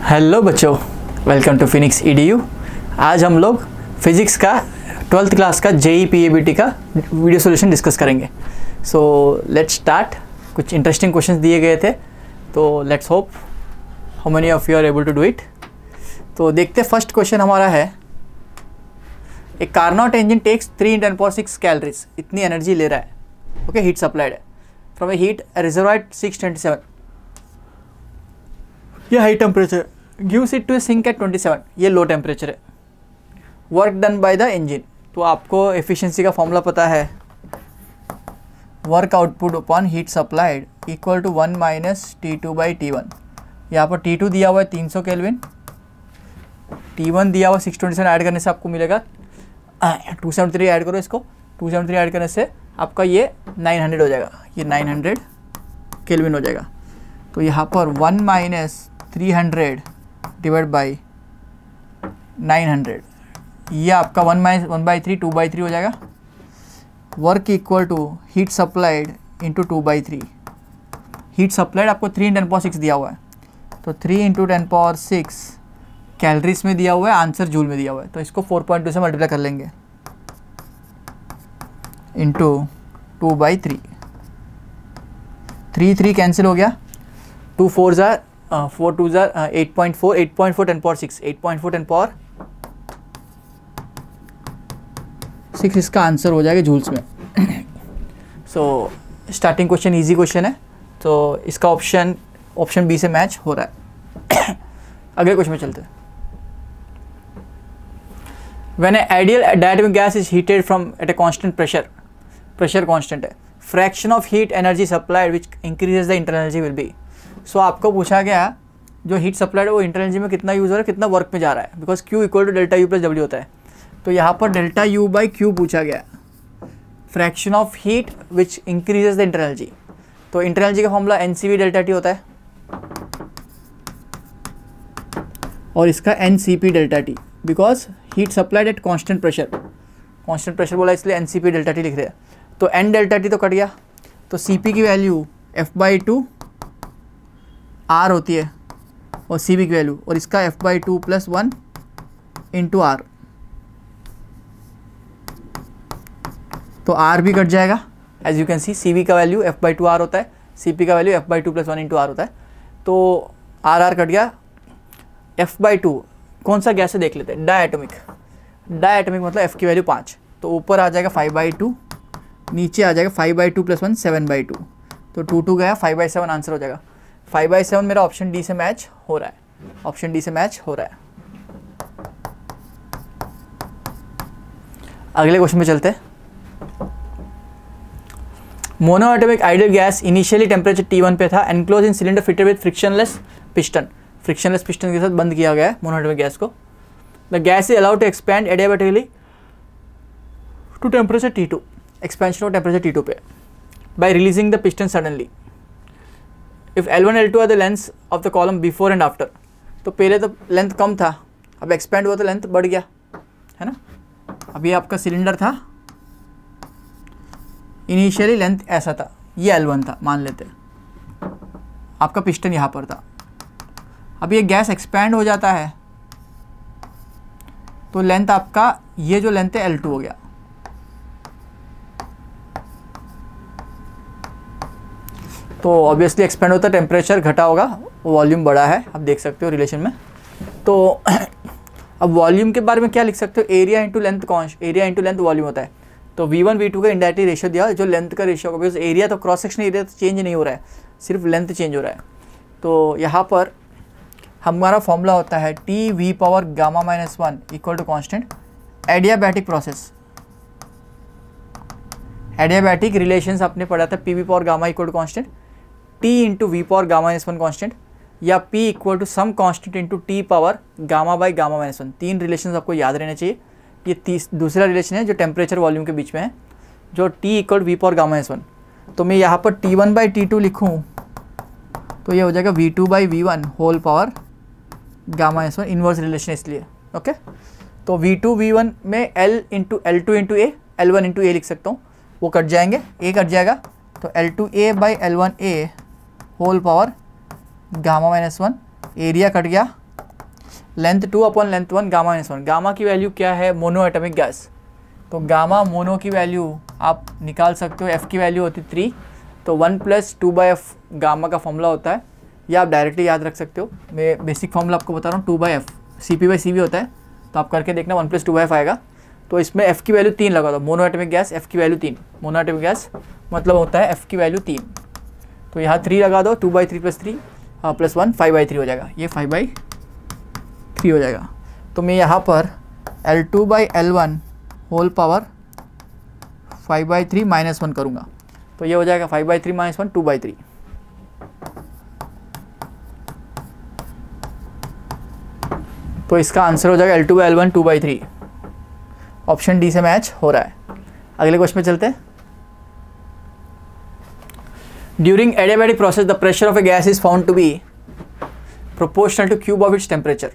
Hello बच्चों, welcome to Phoenix EDU। आज हम लोग फिज़िक्स का 12th क्लास का JEE PABT का वीडियो सॉल्यूशन डिस्कस करेंगे। So let's start. कुछ इंटरेस्टिंग क्वेश्चंस दिए गए थे, तो let's hope how many of you are able to do it. तो देखते, फर्स्ट क्वेश्चन हमारा है, एक कार्नोट इंजन टेक्स 3 × 10⁶ कैलोरीज, इतनी एनर्जी ले रहा है, ओके, हीट सप्लाइड है फ्रॉम ए हीट रिजर्वायर 627, ये high temperature, gives it to a sink at 27, ये लो टेम्परेचर है। Work done by the engine, तो आपको एफिशिएंसी का फॉर्मूला पता है, work output upon heat supplied equal to 1 - T2/T1। यहाँ पर T2 दिया हुआ है 300 केल्विन, T1 दिया हुआ 627, ऐड करने से आपको मिलेगा 273, ऐड करो इसको, 273 ऐड करने से आपका ये 900 हो जाएगा, ये 900 केल्विन हो जाएगा। तो यहाँ पर 1 - 300 डिवाइड बाई 900, ये आपका 1/3 2/3 हो जाएगा। Work equal to heat supplied into 2/3, heat supplied आपको 3 × 10⁶ दिया हुआ है, तो 3 × 10⁶ कैलोरीज में दिया हुआ है, आंसर जूल में दिया हुआ है, तो इसको 4.2 से मल्टीप्लाई कर लेंगे इंटू 2/3, 3 कैंसिल हो गया, 2 4 ज़ा 4 2 ज़ा 8.4, 8.4 10⁶, 8.4 10⁶ इसका आंसर हो जाएगा जूल्स में। So starting question easy question है, तो इसका ऑप्शन बी से मैच हो रहा है। अगले क्वेश्चन में चलते हैं। When a ideal diatomic gas is heated from at a constant pressure constant है, fraction of heat energy supplied which increases the internal energy will be. So आपको पूछा गया जो हीट सप्लाइड है वो इंटरनल एनर्जी में कितना यूज़ हो रहा है, कितना वर्क में जा रहा है, because Q equal to delta U + W होता है। तो यहाँ पर डेल्टा U/Q पूछा गया, fraction of heat which increases the internal energy. तो इंटरनल एनर्जी का फॉर्मूला NCV∆T होता है, और इसका NCP∆T, because heat supplied at constant pressure बोला इसलिए NCP∆T लिख रहे हैं। तो N∆T तो कट गया, तो CP की वैल्यू F/2 R होती है, और CP की वैल्यू, और इसका F/2 + 1 × R, तो R भी कट जाएगा। As you can see, CV का वैल्यू F/2 R होता है, CP का वैल्यू F/2 + 1 × R होता है, तो R कट गया। F/2 कौन सा गैस है देख लेते हैं, डायटोमिक मतलब F की वैल्यू 5, तो ऊपर आ जाएगा 5/2, नीचे आ जाएगा 5/2 + 1 7/2, तो 2 गया, 5/7 आंसर हो जाएगा। 5/7 मेरा ऑप्शन डी से मैच हो रहा है, ऑप्शन डी से मैच हो रहा है। अगले क्वेश्चन में चलते हैं। Monoatomic ideal gas initially temperature T1 पे था, enclose in cylinder fitted with frictionless piston के साथ बंद किया गया है मोनोएटॉमिक गैस को। The gas is allowed to expand adiabatically to temperature T2, expansion of temperature T2 पे, by releasing the piston suddenly if L1 L2 are the lengths of the column before and after. तो पहले तो length कम था, अब expand हुआ तो length बढ़ गया, है ना। अभी आपका सिलेंडर था, इनिशियली लेंथ ऐसा था, ये L1 था मान लेते, आपका पिस्टन यहाँ पर था। अब ये गैस एक्सपैंड हो जाता है, तो लेंथ आपका, ये जो लेंथ है L2 हो गया, तो ऑब्वियसली एक्सपेंड होता है, टेम्परेचर घटा होगा, वॉल्यूम बढ़ा है, आप देख सकते हो रिलेशन में। तो अब वॉल्यूम के बारे में क्या लिख सकते हो, एरिया इंटू लेंथ वॉल्यूम होता है। तो V1 V2 का इंडायरेक्टली रेशियो दिया, जो लेंथ का रेशियो होगा, बिकॉज एरिया तो क्रॉस सेक्शन एरिया तो चेंज नहीं हो रहा है, सिर्फ लेंथ चेंज हो रहा है। तो यहाँ पर हमारा फॉर्मूला होता है T⁻⁻1 equal to constant adiabatic process, adiabatic relations आपने पढ़ा था, P⁻γ equal to constant T × V⁻γ-1 constant, या P equal to some constant into T⁻γ/γ-1। 3 relation आपको याद रहने चाहिए। ये दूसरा रिलेशन है जो टेम्परेचर वॉल्यूम के बीच में है, जो T इक्वल V⁻γ-1। तो मैं यहाँ पर T1/T2 लिखूँ तो ये हो जाएगा V2/V1 whole power γ-1, inverse relation इसलिए, ओके। तो V2/V1 में L × L2 × A, L1 × A लिख सकता हूँ, वो कट जाएंगे, A कट जाएगा, तो L2A/L1A whole power γ-1, area cut गया, length 2 upon length 1 gamma minus 1। Gamma की वैल्यू क्या है? Monoatomic gas. तो गामा मोनो की वैल्यू आप निकाल सकते हो, एफ़ की वैल्यू होती है 3, तो 1 + 2/f गामा का फॉर्मूला होता है, या आप डायरेक्टली याद रख सकते हो। मैं बेसिक फॉर्मूला आपको बता रहा हूँ, 2/f Cp/Cv होता है, तो आप करके देखना 1 + 2/f आएगा। तो इसमें एफ़ की वैल्यू 3 लगा दो, मोनो एटॉमिक गैस एफ़ की वैल्यू 3, मोनो एटॉमिक गैस मतलब होता है एफ़ की वैल्यू 3, तो यहाँ 3 लगा दो, 2/3 + 3 + 1 5/3 हो जाएगा, ये 5/3 हो जाएगा। तो मैं यहाँ पर L2/L1 होल पावर 5/3 - 1 करूँगा, तो ये हो जाएगा 5/3 - 1 2/3। तो इसका आंसर हो जाएगा L2/L1 2/3। ऑप्शन डी से मैच हो रहा है। अगले क्वेश्चन में चलते हैं। During adiabatic process the pressure of a gas is found to be proportional to cube of its temperature.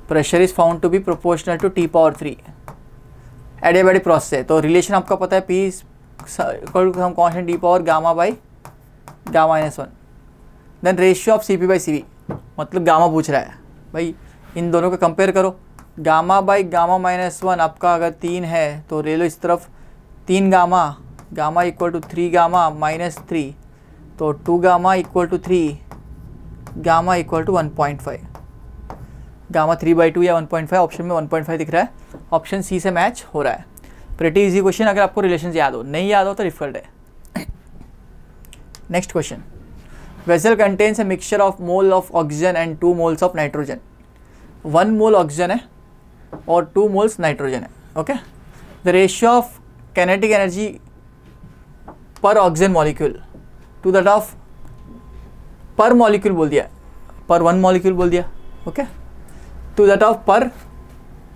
Pressure is found to be proportional to T⁻3। Adiabatic process है तो रिलेशन आपका पता है, P हम constant D power gamma by gamma minus 1। Then ratio of Cp/Cv, मतलब gamma पूछ रहा है भाई, इन दोनों को कंपेयर करो। गामा बाई गामा माइनस 1 आपका अगर 3 है तो ले लो इस तरफ 3 gamma, gamma equal to 3 gamma minus 3, तो 2 gamma equal to 3, gamma equal to 1.5, gamma 3/2 या 1.5, ऑप्शन में 1.5 दिख रहा है, ऑप्शन सी से मैच हो रहा है। प्रेटी इजी क्वेश्चन, अगर आपको रिलेशन याद हो, नहीं याद हो तो डिफिकल्ट है। Next question, vessel contains a mixture of mole of oxygen and 2 moles of nitrogen. 1 mole oxygen है और 2 मोल्स नाइट्रोजन है। Okay, the ratio of kinetic energy per oxygen molecule to that of per molecule बोल दिया, per 1 molecule बोल दिया। Okay, to that of per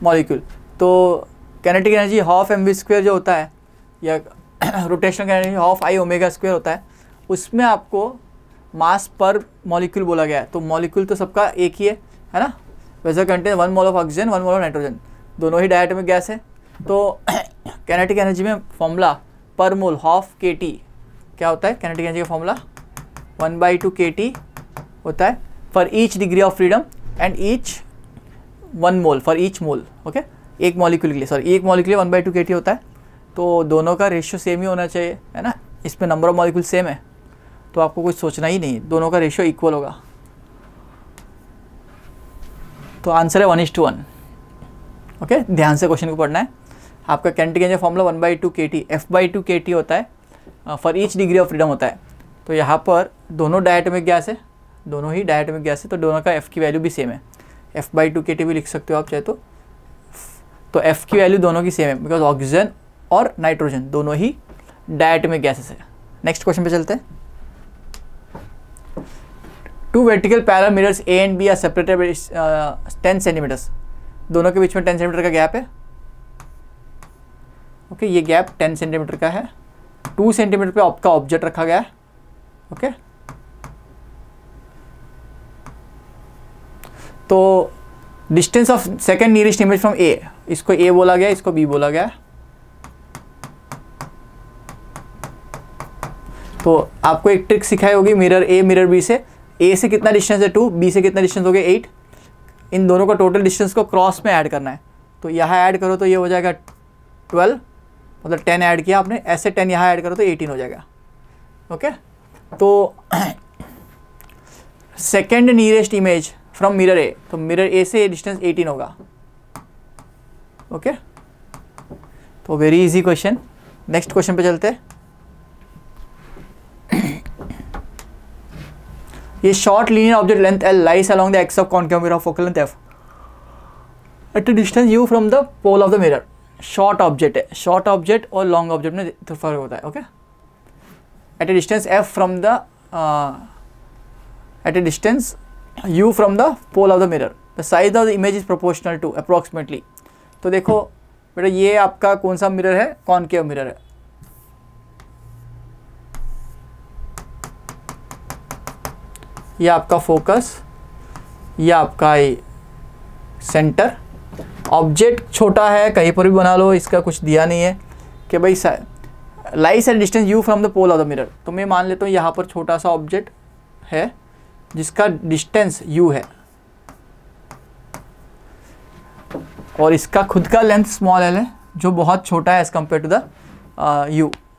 molecule, तो kinetic energy half mv² जो होता है, या रोटेशनल एनर्जी हाफ I⍵² होता है, उसमें आपको मास पर मॉलिक्यूल बोला गया है। तो मॉलिक्यूल तो सबका एक ही है ना। वैसे contain 1 mole of oxygen 1 mole of nitrogen, दोनों ही डायटोमिक गैस है। तो काइनेटिक एनर्जी में फॉर्मूला पर मोल हाफ kT क्या होता है? काइनेटिक एनर्जी का फॉर्मूला 1/2 kT होता है for each degree of freedom and each 1 mole for each mole. Okay, एक मॉलिक्यूल के लिए, सॉरी एक मॉलिक्यूल 1/2 kT होता है। तो दोनों का रेशियो सेम ही होना चाहिए, है ना। इसमें नंबर ऑफ मॉलिक्यूल सेम है, तो आपको कुछ सोचना ही नहीं, दोनों का रेशियो इक्वल होगा। तो आंसर है 1:1। ओके, ध्यान से क्वेश्चन को पढ़ना है। आपका kinetic energy formula 1/2 kT F/2 kT होता है, for each degree of freedom होता है। तो यहाँ पर दोनों डायटोमिक गैस है, दोनों ही डायटोमिक गैस है, तो दोनों का F की वैल्यू भी सेम है। F/2 kT भी लिख सकते हो आप चाहे तो F की वैल्यू दोनों की सेम है, बिकॉज ऑक्सीजन और नाइट्रोजन दोनों ही डायटोमिक गैसेस है। नेक्स्ट क्वेश्चन पे चलते हैं। 2 vertical parallel mirrors A and B are separated by 10 centimetres. दोनों के बीच में 10 सेंटीमीटर का गैप है। ओके, ये गैप 10 सेंटीमीटर का है। 2 सेंटीमीटर पे आपका ऑब्जेक्ट रखा गया है। ओके, तो distance of second nearest image from A, इसको A बोला गया, इसको B बोला गया। तो आपको एक ट्रिक सिखाई होगी मिरर A मिरर B से। A से कितना डिस्टेंस है 2, B से कितना डिस्टेंस हो गया 8। इन दोनों का टोटल डिस्टेंस को क्रॉस में ऐड करना है। तो यहाँ ऐड करो तो ये हो जाएगा 12, मतलब 10 ऐड किया आपने, ऐसे 10 यहाँ ऐड करो तो 18 हो जाएगा। ओके, तो second nearest image from mirror A, तो मिरर A से डिस्टेंस 18 होगा। ओके, तो very easy question. Next question पे चलते हैं। ये short linear object length L lies along the axis of concave mirror of focal length F at a distance U from the pole of the mirror. Short object है, short object और long object में फर्क होता है। Okay, at a distance F from the at a distance U from the pole of the mirror, the size of the image is proportional to approximately. तो देखो बेटा, ये आपका कौन सा मिरर है? कॉनकेव मिरर है। ये आपका फोकस, ये आपका सेंटर। ऑब्जेक्ट छोटा है, कहीं पर भी बना लो, इसका कुछ दिया नहीं है कि भाई lies at distance U from the pole of the mirror. तो मैं मान लेता हूँ यहाँ पर छोटा सा ऑब्जेक्ट है जिसका डिस्टेंस U है। और इसका खुद का लेंथ स्मॉल एल है जो बहुत छोटा है as compare to the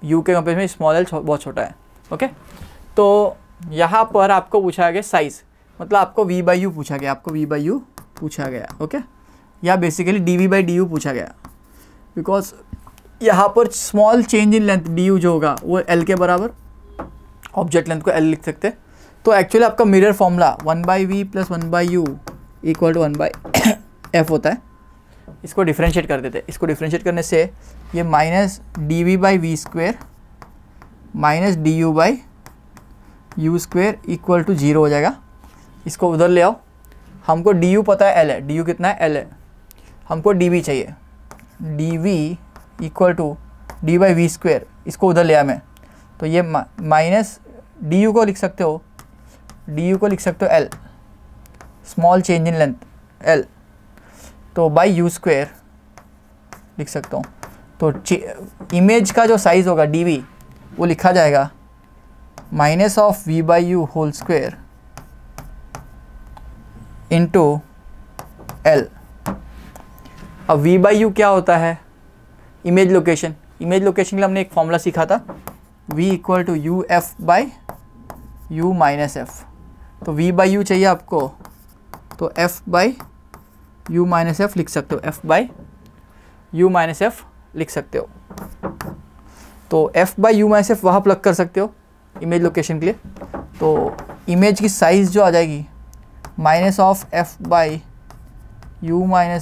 U के कंपेयर में स्मॉल एल बहुत छोटा है। ओके, तो यहाँ पर आपको पूछा गया साइज़, मतलब आपको v बाई यू पूछा गया, आपको v बाई यू पूछा गया। ओके, या बेसिकली dv बाई डी पूछा गया, बिकॉज यहाँ पर small change in length du जो होगा वो l के बराबर, ऑब्जेक्ट लेंथ को l लिख सकते हैं। तो एक्चुअली आपका mirror formula 1/v + 1/u = 1/f होता है। इसको डिफ्रेंशिएट कर देते हैं। इसको डिफ्रेंशिएट करने से ये -dv/v² -du/u² = 0 हो जाएगा। इसको उधर ले आओ, हमको du पता है l है, du कितना है l है, हमको dv चाहिए, dv = d/v², इसको उधर ले आया मैं, तो ये माइनस du को लिख सकते हो, du को लिख सकते हो l, small change in length l, तो u² लिख सकता हूँ। तो इमेज का जो साइज़ होगा dv वो लिखा जाएगा -v/u² इंटू l। अब v/u क्या होता है? Image location. इमेज लोकेशन के लिए हमने एक फॉर्मूला सीखा था, v = uf/u - f। तो v/u चाहिए आपको, तो f/u - f लिख सकते हो, f/u - f लिख सकते हो। तो f/u - f वहाँ प्लग कर सकते हो इमेज लोकेशन के लिए। तो इमेज की साइज़ जो आ जाएगी -f/u -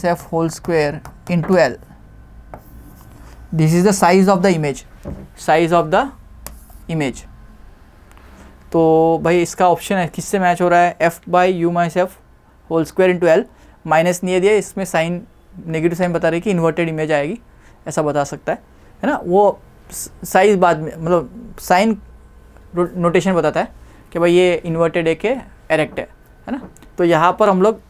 f² into l, this is the size of the image, size of the image. तो भाई इसका ऑप्शन है किससे मैच हो रहा है? f/u - f² into l, minus नहीं दिया, इसमें साइन नेगेटिव साइन बता रही कि इन्वर्टेड इमेज आएगी, ऐसा बता सकता है ना। वो साइज़ बाद में, मतलब साइन नोटेशन बताता है कि भाई ये इन्वर्टेड है कि एरेक्ट है ना। तो यहाँ पर हम लोग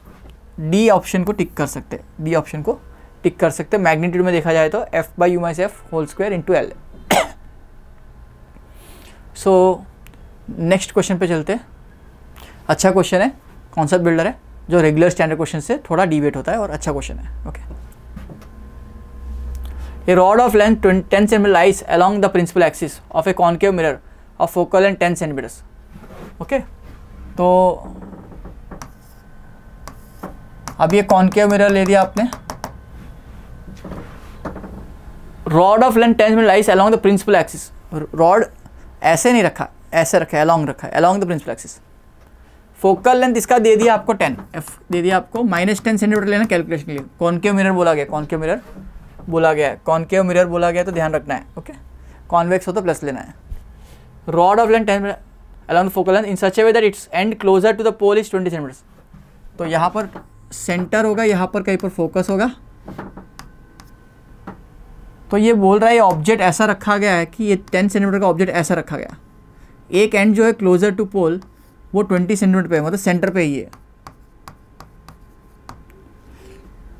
डी ऑप्शन को टिक कर सकते हैं, डी ऑप्शन को टिक कर सकते हैं। मैग्नीट्यूड में देखा जाए तो f/u - f² into l। So next question पे चलते हैं। अच्छा क्वेश्चन है, कॉन्सेप्ट बिल्डर है, जो रेगुलर स्टैंडर्ड क्वेश्चन से थोड़ा डिवेट होता है और अच्छा क्वेश्चन है। Okay, a rod of length 10 cm lies along the principal axis of a concave mirror of focal length 10 cm। Okay, तो अब ये कॉन्केव मिरर ले लिया आपने, rod of length 10 cm lies along the principal axis. Rod ऐसे नहीं रखा, ऐसे रखा है, along रखा है, along the principal axis. Focal length इसका दे दिया आपको 10, f दे दिया आपको, -10 सेंटीमीटर लेना कैलकुलेशन के लिए। कॉन्केव मिरर बोला गया, कॉन्केव मिरर बोला गया है, कॉन्केव मिरर बोला गया तो ध्यान रखना है। ओके, कॉन्वेक्स हो तो प्लस लेना है। Rod of length 10 along the focal length in such a way that its end closer to the pole is 20 cm। तो यहाँ पर सेंटर होगा, यहाँ पर कहीं पर फोकस होगा। तो ये बोल रहा है ऑब्जेक्ट ऐसा रखा गया है कि ये 10 सेंटीमीटर का ऑब्जेक्ट ऐसा रखा गया, एक एंड जो है क्लोजर टू पोल वो 20 सेंटीमीटर पे है, मतलब सेंटर पे ही है।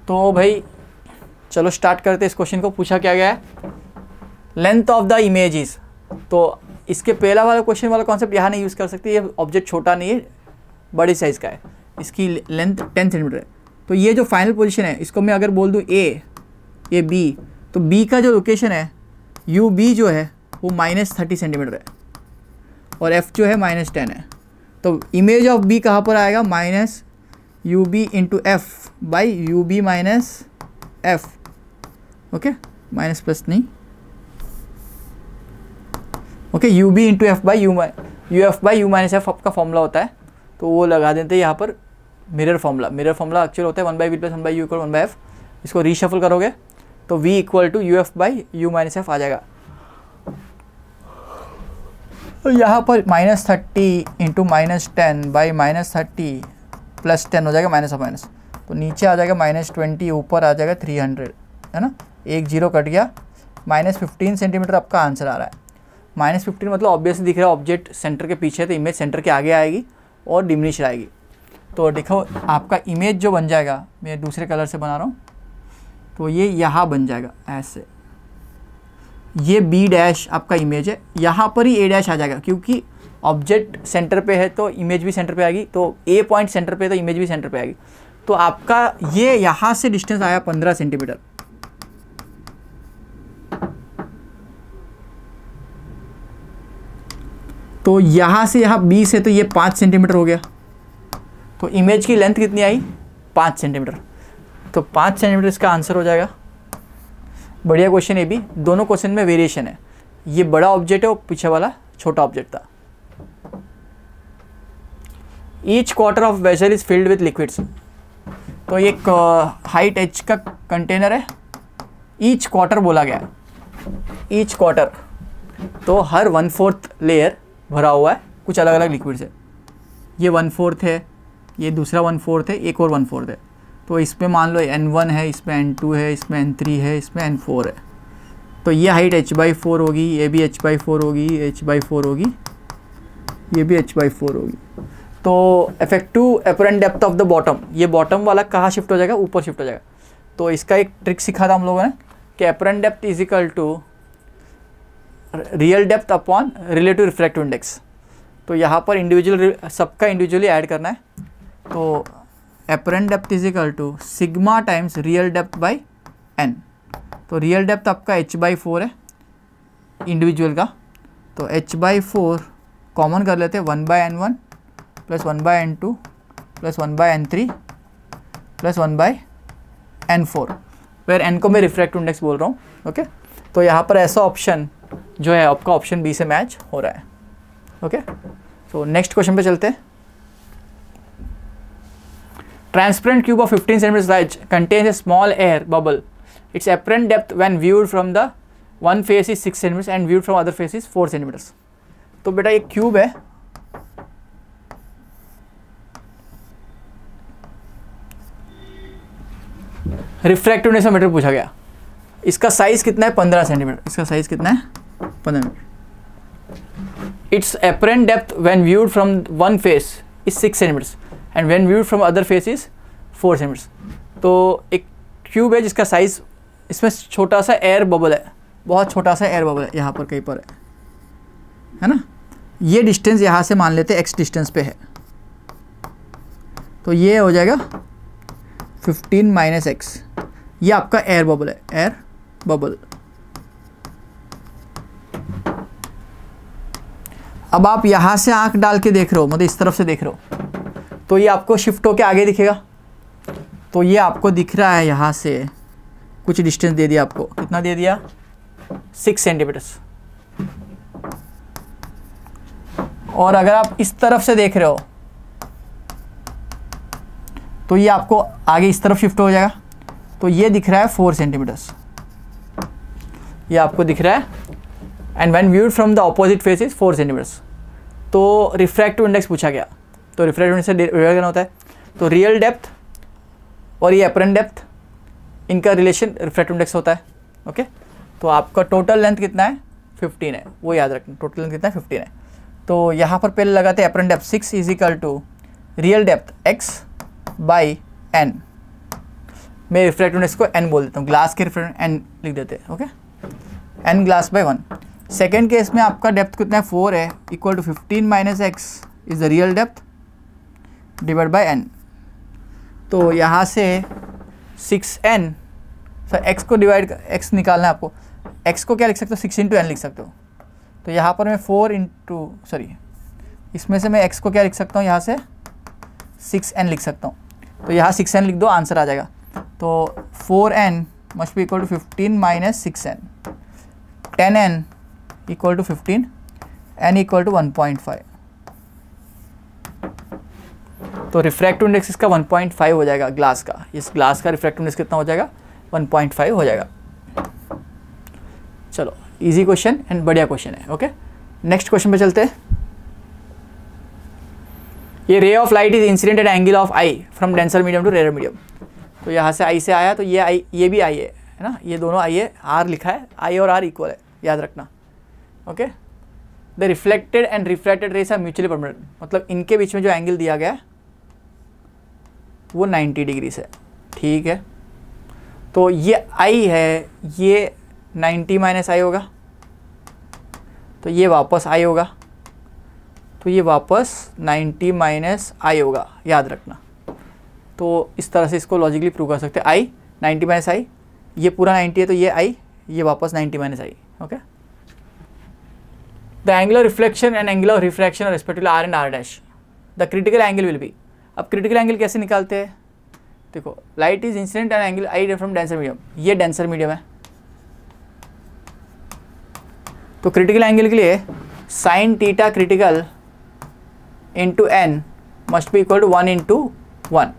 तो भाई चलो स्टार्ट करते इस क्वेश्चन को। पूछा क्या गया है? Length of the image is, तो इसके पहला वाला क्वेश्चन वाला कॉन्सेप्ट यहाँ नहीं यूज़ कर सकते, ये ऑब्जेक्ट छोटा नहीं है, बड़ी साइज़ का है, इसकी लेंथ 10 सेंटीमीटर है। तो ये जो फाइनल पोजीशन है इसको मैं अगर बोल दूँ ए, ये बी, तो बी का जो लोकेशन है यू बी जो है वो -30 सेंटीमीटर है और एफ जो है -10 है। तो इमेज ऑफ बी कहाँ पर आएगा? -UB into F by UB minus F. Okay, minus plus नहीं, okay, UB into F by UF by U minus F आपका फॉर्मूला होता है, तो वो लगा देते हैं यहाँ पर। मिरर फॉर्मूला एक्चुअल होता है 1/v + 1/u = 1/f। इसको रीशफल करोगे तो v = UF by U minus F आ जाएगा। तो यहाँ पर -30 इंटू -10 बाई -30 + 10 हो जाएगा माइनस ऑफ माइनस, तो नीचे आ जाएगा -20, ऊपर आ जाएगा 300, है ना। एक जीरो कट गया, -15 सेंटीमीटर आपका आंसर आ रहा है। -15 मतलब ऑब्वियसली दिख रहा है ऑब्जेक्ट सेंटर के पीछे, तो इमेज सेंटर के आगे आएगी और डिमिनिश आएगी। तो देखो आपका इमेज जो बन जाएगा, मैं दूसरे कलर से बना रहा हूँ, तो ये यहाँ बन जाएगा ऐसे, ये B' आपका इमेज है, यहाँ पर ही A' आ जाएगा, क्योंकि ऑब्जेक्ट सेंटर पे है तो इमेज भी सेंटर पे आएगी, तो A पॉइंट सेंटर पे है तो इमेज भी सेंटर पे आएगी। तो आपका ये यहाँ से डिस्टेंस आया 15 सेंटीमीटर, तो यहाँ से यहाँ 20 है तो ये 5 सेंटीमीटर हो गया। तो इमेज की लेंथ कितनी आई? 5 सेंटीमीटर। तो 5 सेंटीमीटर इसका आंसर हो जाएगा। बढ़िया क्वेश्चन है भी, दोनों क्वेश्चन में वेरिएशन है, ये बड़ा ऑब्जेक्ट है और पीछे वाला छोटा ऑब्जेक्ट था। Each quarter of vessel is filled with liquids, तो एक हाइट h का कंटेनर है, ईच क्वार्टर बोला गया, ईच क्वार्टर तो हर 1/4 लेयर भरा हुआ है कुछ अलग अलग लिक्विड से। ये 1/4 है, ये दूसरा 1/4 है, एक और 1/4 है। तो इसमें मान लो N1 है, इसमें N2 है, इसमें N3 है, इसमें N4 है। तो ये हाइट h/4 होगी, ये भी h/4 होगी, h/4 होगी, ये भी h/4 होगी। तो effective apparent depth of the bottom, ये बॉटम वाला कहाँ शिफ्ट हो जाएगा? ऊपर शिफ्ट हो जाएगा। तो इसका एक ट्रिक सीखा था हम लोगों ने कि apparent depth is equal to real depth upon relative refractive index. तो यहाँ पर इंडिविजुअल सबका इंडिविजुअली ऐड करना है। तो apparent depth is equal to sigma times real depth by n। तो रियल डेप्थ आपका h/4 है इंडिविजुअल का, तो h/4 कॉमन कर लेते हैं, 1/n1 plus 1/n2 plus 1/n3 plus 1/n4, where n को मैं रिफ्रैक्टिव इंडेक्स बोल रहा हूँ। ओके, तो यहाँ पर ऐसा ऑप्शन जो है आपका ऑप्शन बी से मैच हो रहा है। ओके, तो नेक्स्ट क्वेश्चन पे चलते हैं। Transparent cube of 15 cm size contains a small air bubble. Its apparent depth when viewed from the one face is 6 cm and viewed from other face is 4 cm. तो बेटा ये cube है, refractive index metre पूछा गया, इसका size कितना है? 15 centimetre. इसका साइज कितना है? 15 metre. It's apparent depth when viewed from one face is 6 cm and when viewed from other face is 4 cm. तो एक क्यूब है जिसका साइज, इसमें छोटा सा एयर बबल है, बहुत छोटा सा एयर बबल है, यहाँ पर कहीं पर है ना। ये डिस्टेंस यहाँ से मान लेते हैं x डिस्टेंस पे है, तो ये हो जाएगा 15 माइनस x। ये आपका एयर बबल है, एयर बबल। अब आप यहाँ से आंख डाल के देख रहे हो, मतलब इस तरफ से देख रहे हो, तो ये आपको शिफ्ट होके आगे दिखेगा। तो ये आपको दिख रहा है यहाँ से कुछ डिस्टेंस दे दिया आपको, कितना दे दिया? 6 सेंटीमीटर्स। और अगर आप इस तरफ से देख रहे हो तो ये आपको आगे इस तरफ शिफ्ट हो जाएगा, तो ये दिख रहा है 4 सेंटीमीटर्स, ये आपको दिख रहा है। And when viewed from the opposite face is 4 centimetres. तो रिफ्रैक्टिव इंडेक्स पूछा गया, तो रिफ्रैक्टिव इंडेक्स से डिवाइड करना होता है। तो रियल डेप्थ और ये अपरेंट डेप्थ, इनका रिलेशन रिफ्रैक्टिव इंडेक्स होता है। ओके, तो आपका टोटल लेंथ कितना है? 15 है, वो याद रखना, टोटल लेंथ कितना है? 15 है। तो यहाँ पर पहले लगाते हैं apparent depth 6 is equal to real depth x by n। मैं रिफ्रैक्टिव इंडेक्स को n बोल देता हूँ, ग्लास के रिफ्रैक्टिव n लिख देते हैं। Okay, n glass by 1। Second case में आपका डेप्थ कितना है? 4 है, equal to 15 minus x is the real depth divide by n। तो यहाँ से 6n, सर x को डिवाइड, x निकालना है आपको, x को क्या लिख सकते हो? 6 इंटू n लिख सकते हो। तो यहाँ पर मैं 4 इंटू, सॉरी, इसमें से मैं x को क्या लिख सकता हूँ? यहाँ से 6n लिख सकता हूँ। तो यहाँ 6n लिख दो, आंसर आ जाएगा। तो 4n must be equal to 15 minus 6n, 10n equal to 15, n equal to 1.5। तो रिफ्रैक्टिव इंडेक्स इसका 1.5 हो जाएगा ग्लास का। इस ग्लास का रिफ्रैक्टिव इंडेक्स कितना हो जाएगा? 1.5 हो जाएगा। चलो, इजी क्वेश्चन एंड बढ़िया क्वेश्चन है। ओके, नेक्स्ट क्वेश्चन पे चलते हैं। ये ray of light is incident at angle of I from denser medium to rare medium. तो यहाँ से आई से आया, तो ये आई, ये भी आई है ना, ये दोनों आई है, आर लिखा है, आई और आर इक्वल है, याद रखना। Okay, the reflected and refracted rays are mutually perpendicular, मतलब इनके बीच में जो एंगल दिया गया है वो 90 डिग्री से, ठीक है। तो ये आई है, ये 90 माइनस आई होगा, तो ये वापस आई होगा, तो ये वापस 90 माइनस आई होगा, याद रखना। तो इस तरह से इसको लॉजिकली प्रूव कर सकते हैं। आई 90 माइनस आई, ये पूरा 90 है तो ये आई, ये वापस 90 minus I. Okay, the angular reflection and angular refraction respectively R and R dash, the critical angle will be. अब क्रिटिकल एंगल कैसे निकालते हैं, देखो light is incident and angle I from denser medium, ये डेंसर मीडियम है, तो critical angle के लिए sine theta critical into N must be equal to 1 into 1,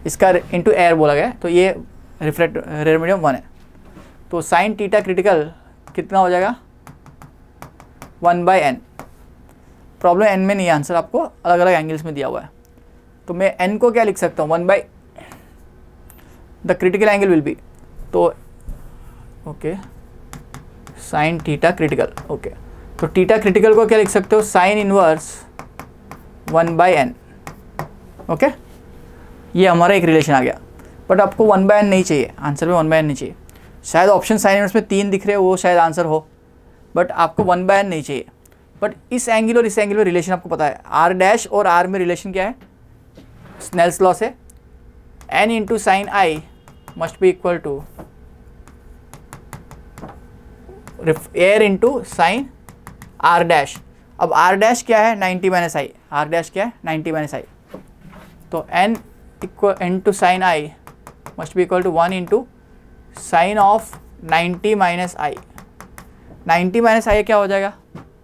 इसका इंटू एयर बोला गया, तो ये रिफ्लेक्ट रेयर मीडियम 1 है, तो साइन थीटा क्रिटिकल कितना हो जाएगा 1/n। प्रॉब्लम n में नहीं है, आंसर आपको अलग अलग एंगल्स में दिया हुआ है, तो मैं n को क्या लिख सकता हूँ 1 by the critical angle will be, तो okay sine theta critical, okay तो थीटा क्रिटिकल को क्या लिख सकते हो साइन इनवर्स 1/n। ओके, ये हमारा एक रिलेशन आ गया, बट आपको 1/n नहीं चाहिए, आंसर में 1/n नहीं चाहिए। शायद ऑप्शन साइन इनवर्स में 3 दिख रहे हो, वो शायद आंसर हो, बट आपको 1/n नहीं चाहिए। बट इस एंगल और इस एंगल में रिलेशन आपको पता है, आर डैश और आर में रिलेशन क्या है, स्नेल्स लॉ से n into sine I must be equal to air into sine R dash. अब आर डैश क्या है 90 माइनस आई, आर डैश क्या है 90 माइनस आई, तो n equal n to sine I must be equal to 1 into sine of 90 minus I. 90 minus I क्या हो जाएगा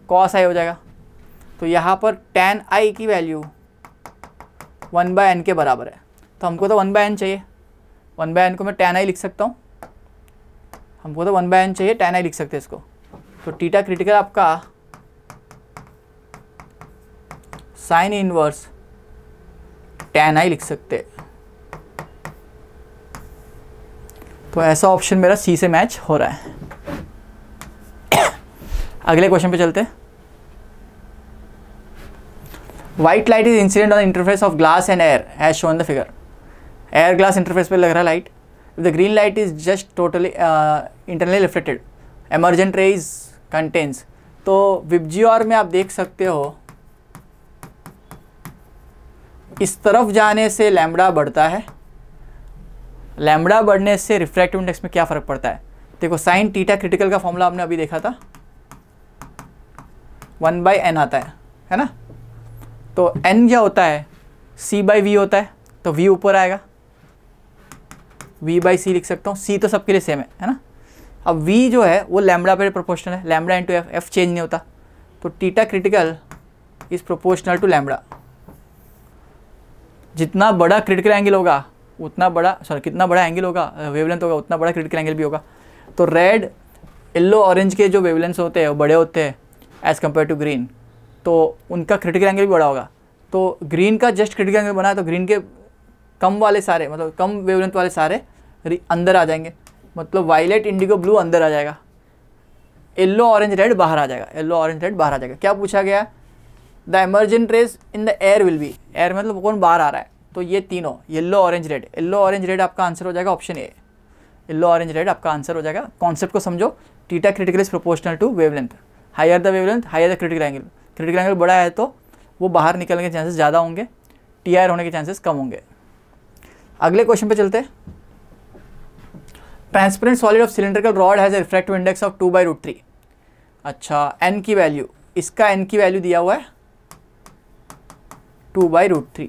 cos आई हो जाएगा, तो यहाँ पर tan आई की वैल्यू 1/n के बराबर है, तो हमको तो 1/n चाहिए, 1/n को मैं tan आई लिख सकता हूँ, हमको तो 1/n चाहिए, tan आई लिख सकते हैं इसको, तो थीटा क्रिटिकल आपका साइन इनवर्स tan आई लिख सकते हैं, तो ऐसा ऑप्शन मेरा सी से मैच हो रहा है। अगले क्वेश्चन पे चलते हैं। White light is incident on interface of glass and air as shown the figure. Air glass interface पे लग रहा है light, the green light is just totally internally reflected, emergent ray is contains. तो VIBGYOR में आप देख सकते हो इस तरफ जाने से लैम्बडा बढ़ता है, लैम्बडा बढ़ने से रिफ्रैक्टिव इंडेक्स में क्या फ़र्क पड़ता है। देखो साइन थीटा क्रिटिकल का फॉर्मूला आपने अभी देखा था, 1/n आता है ना, तो n क्या होता है c/v होता है, तो v ऊपर आएगा, v/c लिख सकता हूँ, c तो सबके लिए सेम है ना। अब v जो है वो लैम्बडा पे प्रोपोर्शनल है, lambda into F, F change नहीं होता, तो theta critical is proportional to lambda. जितना बड़ा क्रिटिकल एंगल होगा उतना बड़ा, सॉरी कितना बड़ा एंगल होगा वेवलेंथ होगा उतना बड़ा क्रिटिकल एंगल भी होगा। तो रेड येलो ऑरेंज के जो वेवलेंथ्स होते हैं वो बड़े होते हैं एज़ कम्पेयर टू ग्रीन, तो उनका क्रिटिकल एंगल भी बड़ा होगा। तो ग्रीन का जस्ट क्रिटिकल एंगल बना है, तो ग्रीन के कम वाले सारे, मतलब कम वेवलेंथ वाले सारे अंदर आ जाएंगे, मतलब वायलेट इंडिगो ब्लू अंदर आ जाएगा, येलो ऑरेंज रेड बाहर आ जाएगा, येलो ऑरेंज रेड बाहर आ जाएगा। क्या पूछा गया, the emergent rays in the air will be, air मतलब कौन बाहर आ रहा है, तो ये तीनों yellow orange red, yellow orange red आपका आंसर हो जाएगा option A, yellow orange red आपका आंसर हो जाएगा। कॉन्सेप्ट को समझो, theta critical is proportional to wavelength, higher the wavelength higher the critical angle, critical angle बड़ा है तो वो बाहर निकलने के चांसेस ज़्यादा होंगे, टी होने के चांसेस कम होंगे। अगले क्वेश्चन पे चलते हैं। Transparent solid of cylindrical rod has a refractive index of 2/√3। अच्छा n की वैल्यू, इसका n की वैल्यू दिया हुआ है 2/√3।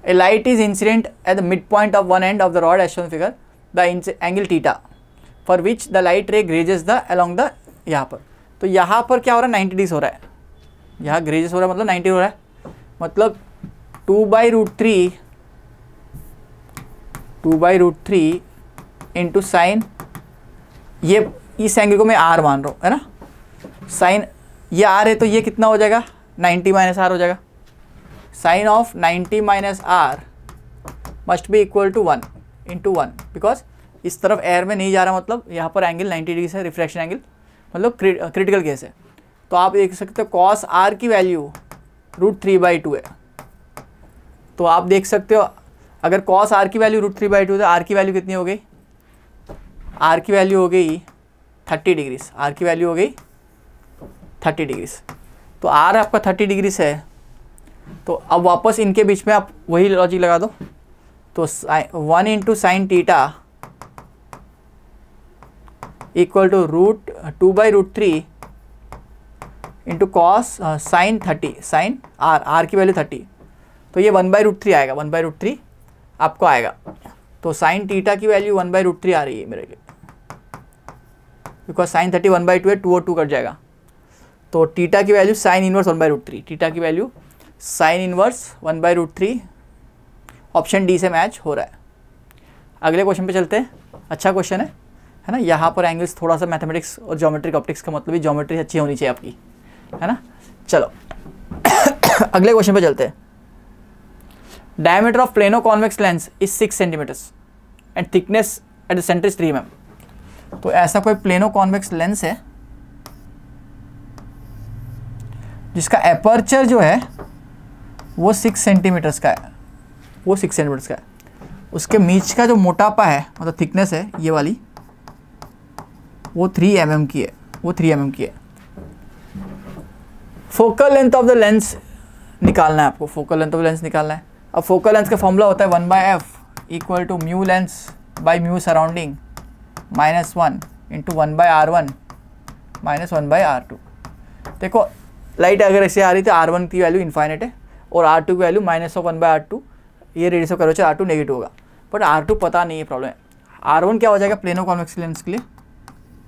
A light is incident at the midpoint of one end of the rod as shown in figure, the angle theta for which the light ray grazes the along the, यहाँ पर, तो यहाँ पर क्या हो रहा है 90 डिग्री हो रहा है, यहाँ ग्रेजेस हो रहा है मतलब 90 हो रहा है, मतलब 2/√3 इंटू साइन, ये इस एंगल को मैं r मान रहा हूँ है ना, साइन ये r है तो ये कितना हो जाएगा 90 माइनस r हो जाएगा, sine of 90 minus r must be equal to 1 into 1, because इस तरफ एयर में नहीं जा रहा, मतलब यहाँ पर एंगल 90 डिग्री से रिफ्रैक्शन एंगल, मतलब क्रिटिकल केस है। तो आप देख सकते हो कॉस r की वैल्यू √3/2 है, तो आप देख सकते हो अगर कॉस r की वैल्यू √3/2 तो r की वैल्यू कितनी हो गई, r की वैल्यू हो गई 30 डिग्री, r की वैल्यू हो गई 30 डिग्री, तो r आपका 30 डिग्री है, तो अब वापस इनके बीच में आप वही लॉजिक लगा दो। तो 1 into sine theta equal to √2/√3 into cos sine 30 sine R की वैल्यू 30, तो ये 1/√3 आएगा, 1/√3 आपको आएगा। तो साइन टीटा की वैल्यू 1/√3 आ रही है मेरे लिए, बिकॉज साइन 30 1/2 है, 2 और 2 कट जाएगा। तो टीटा की वैल्यू साइन इनवर्स 1/√3, टीटा की value sine inverse 1/√3, option D से मैच हो रहा है। अगले क्वेश्चन पे चलते हैं। अच्छा क्वेश्चन है ना। यहाँ पर एंगल्स थोड़ा सा मैथमेटिक्स और ज्योमेट्रिक ऑप्टिक्स का मतलब ही ज्योमेट्री अच्छी होनी चाहिए आपकी, है ना। चलो अगले क्वेश्चन पे चलते हैं। Diameter of plano convex lens is 6 centimetres and thickness at the centre is 3 mm। तो ऐसा कोई प्लेनो कॉन्वेक्स लेंस है जिसका एपर्चर जो है वो 6 सेंटीमीटर्स का है, वो 6 सेंटीमीटर्स का है। उसके बीच का जो मोटापा है मतलब थिकनेस है ये वाली, वो 3 mm की है, वो 3 mm की है। Focal length of the lens निकालना है आपको, focal length of the lens निकालना है। अब फोकल लेंथ का फॉर्मूला होता है 1/f equal to mu lens by mu surrounding -1 into 1/r1 -1/r2। देखो लाइट अगर ऐसे आ रही तो R1 की वैल्यू इन्फाइनेट है और R2 की वैल्यू -1/r2, ये radius of curvature R2 negative होगा, बट R2 पता नहीं है, प्रॉब्लम है। R1 क्या हो जाएगा प्लेनो कॉन्वेक्स लेंस के लिए,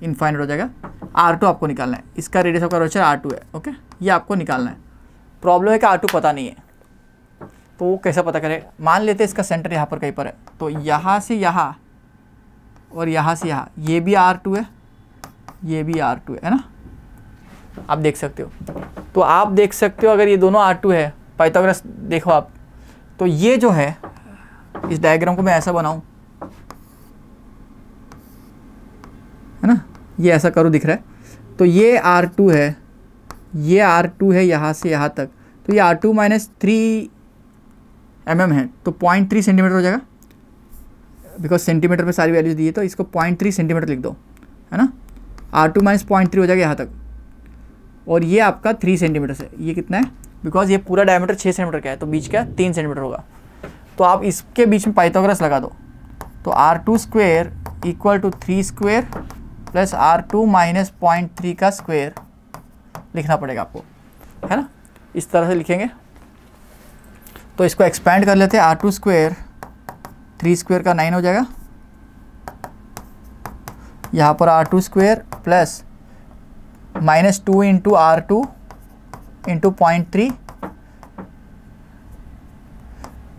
इन्फाइनेट हो जाएगा। R2 आपको निकालना है, इसका रेडियस ऑफ कर्वेचर R2 है, ओके, ये आपको निकालना है। प्रॉब्लम है कि R2 पता नहीं है, तो वो कैसे पता करें। मान लेते हैं इसका सेंटर यहाँ पर कहीं पर है, तो यहाँ से यहाँ और यहाँ से यहाँ, ये भी R2 है, ये भी R2 है ना, आप देख सकते हो। तो आप देख सकते हो अगर ये दोनों R2 है, पाइथागोरस देखो आप, तो ये जो है इस डायग्राम को मैं ऐसा बनाऊं, है ना, ये ऐसा करूँ दिख रहा है। तो ये R2 है, ये R2 है यहाँ से यहाँ तक, तो ये R2 - 3 mm है, तो 0.3 सेंटीमीटर हो जाएगा, बिकॉज सेंटीमीटर में सारी वैल्यूज दी है, तो इसको 0.3 सेंटीमीटर लिख दो, है ना। R2 - 0.3 हो जाएगा यहाँ तक, और ये आपका 3 सेंटीमीटर से, ये कितना है, बिकॉज ये पूरा डायमीटर 6 सेंटीमीटर का है, तो बीच का 3 सेंटीमीटर होगा। तो आप इसके बीच में पाइथागोरस लगा दो, तो R2 square equal to 3 square plus R2 - 0.3 का स्क्वेयर लिखना पड़ेगा आपको, है ना। इस तरह से लिखेंगे। तो इसको एक्सपैंड कर लेते हैं, R2 स्क्वेयर 3 स्क्वेयर का 9 हो जाएगा, यहाँ पर R2 square plus -2 into R2 into 0.3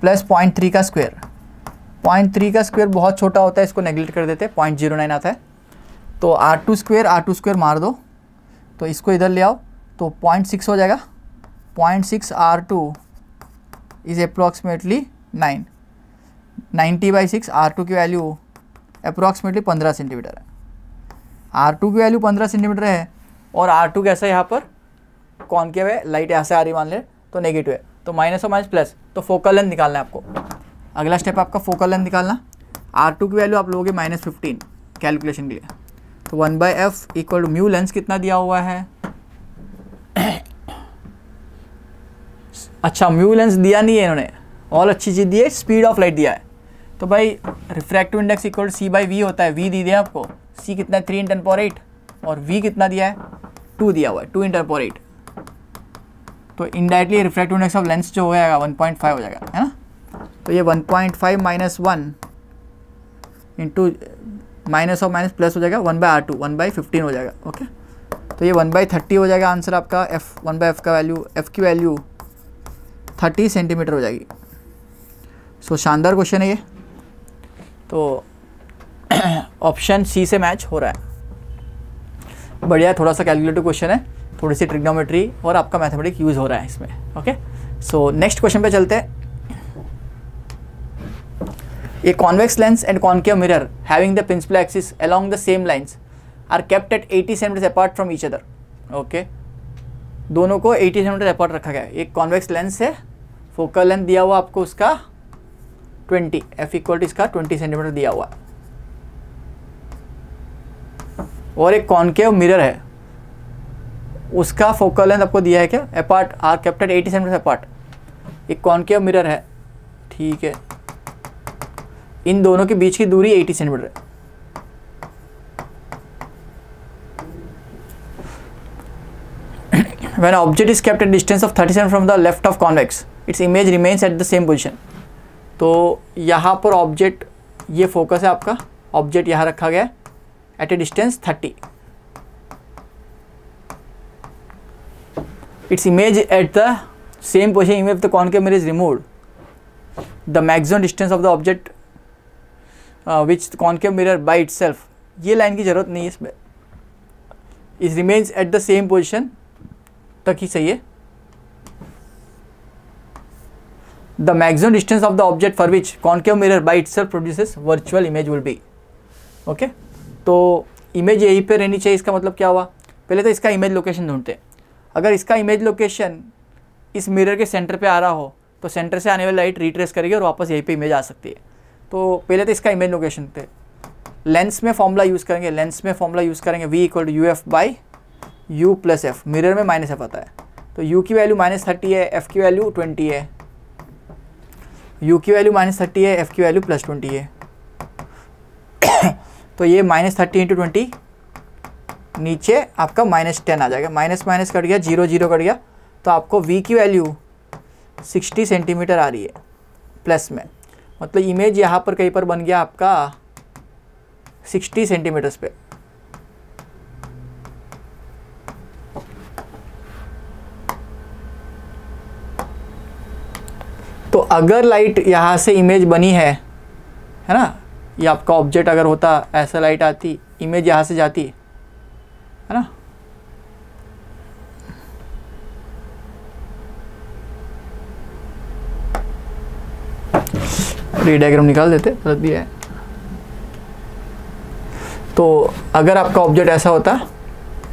plus 0.3 का स्क्वेयर। 0.3 का स्क्वेयर बहुत छोटा होता है, इसको नेगलेक्ट कर देते हैं, 0.09 आता है। तो R2 स्क्वेयर मार दो, तो इसको इधर ले आओ, तो 0.6 हो जाएगा। 0.6 R2 इज अप्रॉक्सीमेटली 9, 90/6। R2 की वैल्यू अप्रॉक्सीमेटली 15 सेंटीमीटर है। R2 की वैल्यू 15 सेंटीमीटर है, और R2 कैसा है यहाँ पर कॉनकेव है, लाइट यहाँ से आ रही मान ले तो नेगेटिव है, तो माइनस और माइनस प्लस, तो फोकल लेंथ निकालना है आपको। अगला स्टेप आपका फोकल लेंथ निकालना। R2 की वैल्यू आप लोगे -15 कैलकुलेशन के लिए, तो 1/f equal to mu lens कितना दिया हुआ है। अच्छा म्यू लेंस दिया नहीं है इन्होंने, और अच्छी चीज़ दी है, स्पीड ऑफ लाइट दिया है। तो भाई refractive index equal to C/V होता है, V दी दिया आपको, C कितना है 3 × 10⁸, और V कितना दिया है 2 दिया हुआ है, 2 × 10⁸। तो indirectly refractive index of lens जो हो जाएगा 1.5 हो जाएगा, है ना। तो ये 1.5 - 1 इंटू माइनस और माइनस प्लस हो जाएगा 1/R2, 1/15 हो जाएगा, ओके। तो ये 1/30 हो जाएगा आंसर आपका। F 1/f का वैल्यू, F की वैल्यू 30 सेंटीमीटर हो जाएगी। सो शानदार क्वेश्चन है ये, तो ऑप्शन सी से मैच हो रहा है, बढ़िया। थोड़ा सा कैलकुलेटिव क्वेश्चन है, थोड़ी सी ट्रिग्नोमेट्री और आपका मैथमेटिक्स यूज़ हो रहा है इसमें, ओके। सो नेक्स्ट क्वेश्चन पे चलते हैं। A convex lens and concave mirror having the principal axis along the same lines are kept at 80 cm apart from each other. Okay, दोनों को 80 cm apart रखा गया है। एक कॉन्वेक्स लेंस है, फोकल लेंथ दिया हुआ आपको उसका 20, F इक्वल टू इसका 20 सेंटीमीटर दिया हुआ, और एक कॉन्केव मिरर है, उसका फोकल लेंथ आपको दिया है क्या, apart, are kept at 80 centimetre apart. एक कॉनकेव मिरर है, ठीक है, इन दोनों के बीच की दूरी 80 सेंटीमीटर है। When an object is kept at distance of 30 cm from the left of convex, its image remains at the same position. तो यहाँ पर ऑब्जेक्ट, ये फोकस है आपका, ऑब्जेक्ट यहाँ रखा गया at a distance 30, its image at the same position image the concave mirror is removed, the maximum distance of the object which concave mirror by itself, ये लाइन की जरूरत नहीं है इसमें, is remains at the same position तक ही सही है। The maximum distance of the object for which concave mirror by itself produces virtual image will be. Okay, तो इमेज यहीं पे रहनी चाहिए, इसका मतलब क्या हुआ, पहले तो इसका इमेज लोकेशन ढूंढते हैं। अगर इसका इमेज लोकेशन इस मिरर के सेंटर पे आ रहा हो तो सेंटर से आने वाली लाइट रिट्रेस करेगी और वापस यहीं पे इमेज आ सकती है। तो पहले तो इसका इमेज लोकेशन पे लेंस में फॉर्मूला यूज़ करेंगे, लेंस में फॉर्मूला यूज़ करेंगे V = UF / U + F, mirror में -F आता है, तो U की वैल्यू -30 है, F की वैल्यू 20 है, U की वैल्यू -30 है, F की वैल्यू +20 है। तो ये -30 × 20 नीचे आपका -10 आ जाएगा, माइनस माइनस कट गया, 0 0 कट गया, तो आपको V की वैल्यू 60 सेंटीमीटर आ रही है प्लस में, मतलब इमेज यहाँ पर कहीं पर बन गया आपका 60 सेंटीमीटर्स पे। तो अगर लाइट यहाँ से इमेज बनी है ना, ये आपका ऑब्जेक्ट अगर होता ऐसा, लाइट आती, इमेज यहाँ से जाती है ना, रे डायग्राम निकाल देते, गलत भी है। तो अगर आपका ऑब्जेक्ट ऐसा होता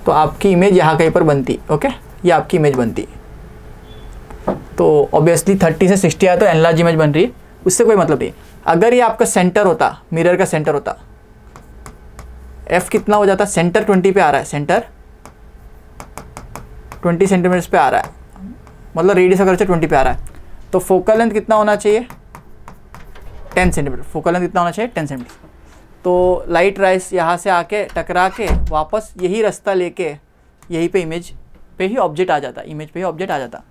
तो आपकी इमेज यहाँ कहीं पर बनती, ओके, ये आपकी इमेज बनती। तो ऑब्वियसली 30 से 60 आया तो एनलार्ज इमेज बन रही है, उससे कोई मतलब नहीं। अगर ये आपका सेंटर होता, मिरर का सेंटर होता, F कितना हो जाता, सेंटर 20 पे आ रहा है, सेंटर 20 सेंटीमीटर्स पे आ रहा है, मतलब रेडियस अगर से 20 पे आ रहा है, तो फोकल लेंथ कितना होना चाहिए, 10 सेंटीमीटर। फोकल लेंथ कितना होना चाहिए, 10 सेंटीमीटर। तो लाइट राइस यहाँ से आके टकरा के वापस यही रास्ता लेके यहीं पे इमेज पे ही ऑब्जेक्ट आ जाता, इमेज पे ही ऑब्जेक्ट आ जाता।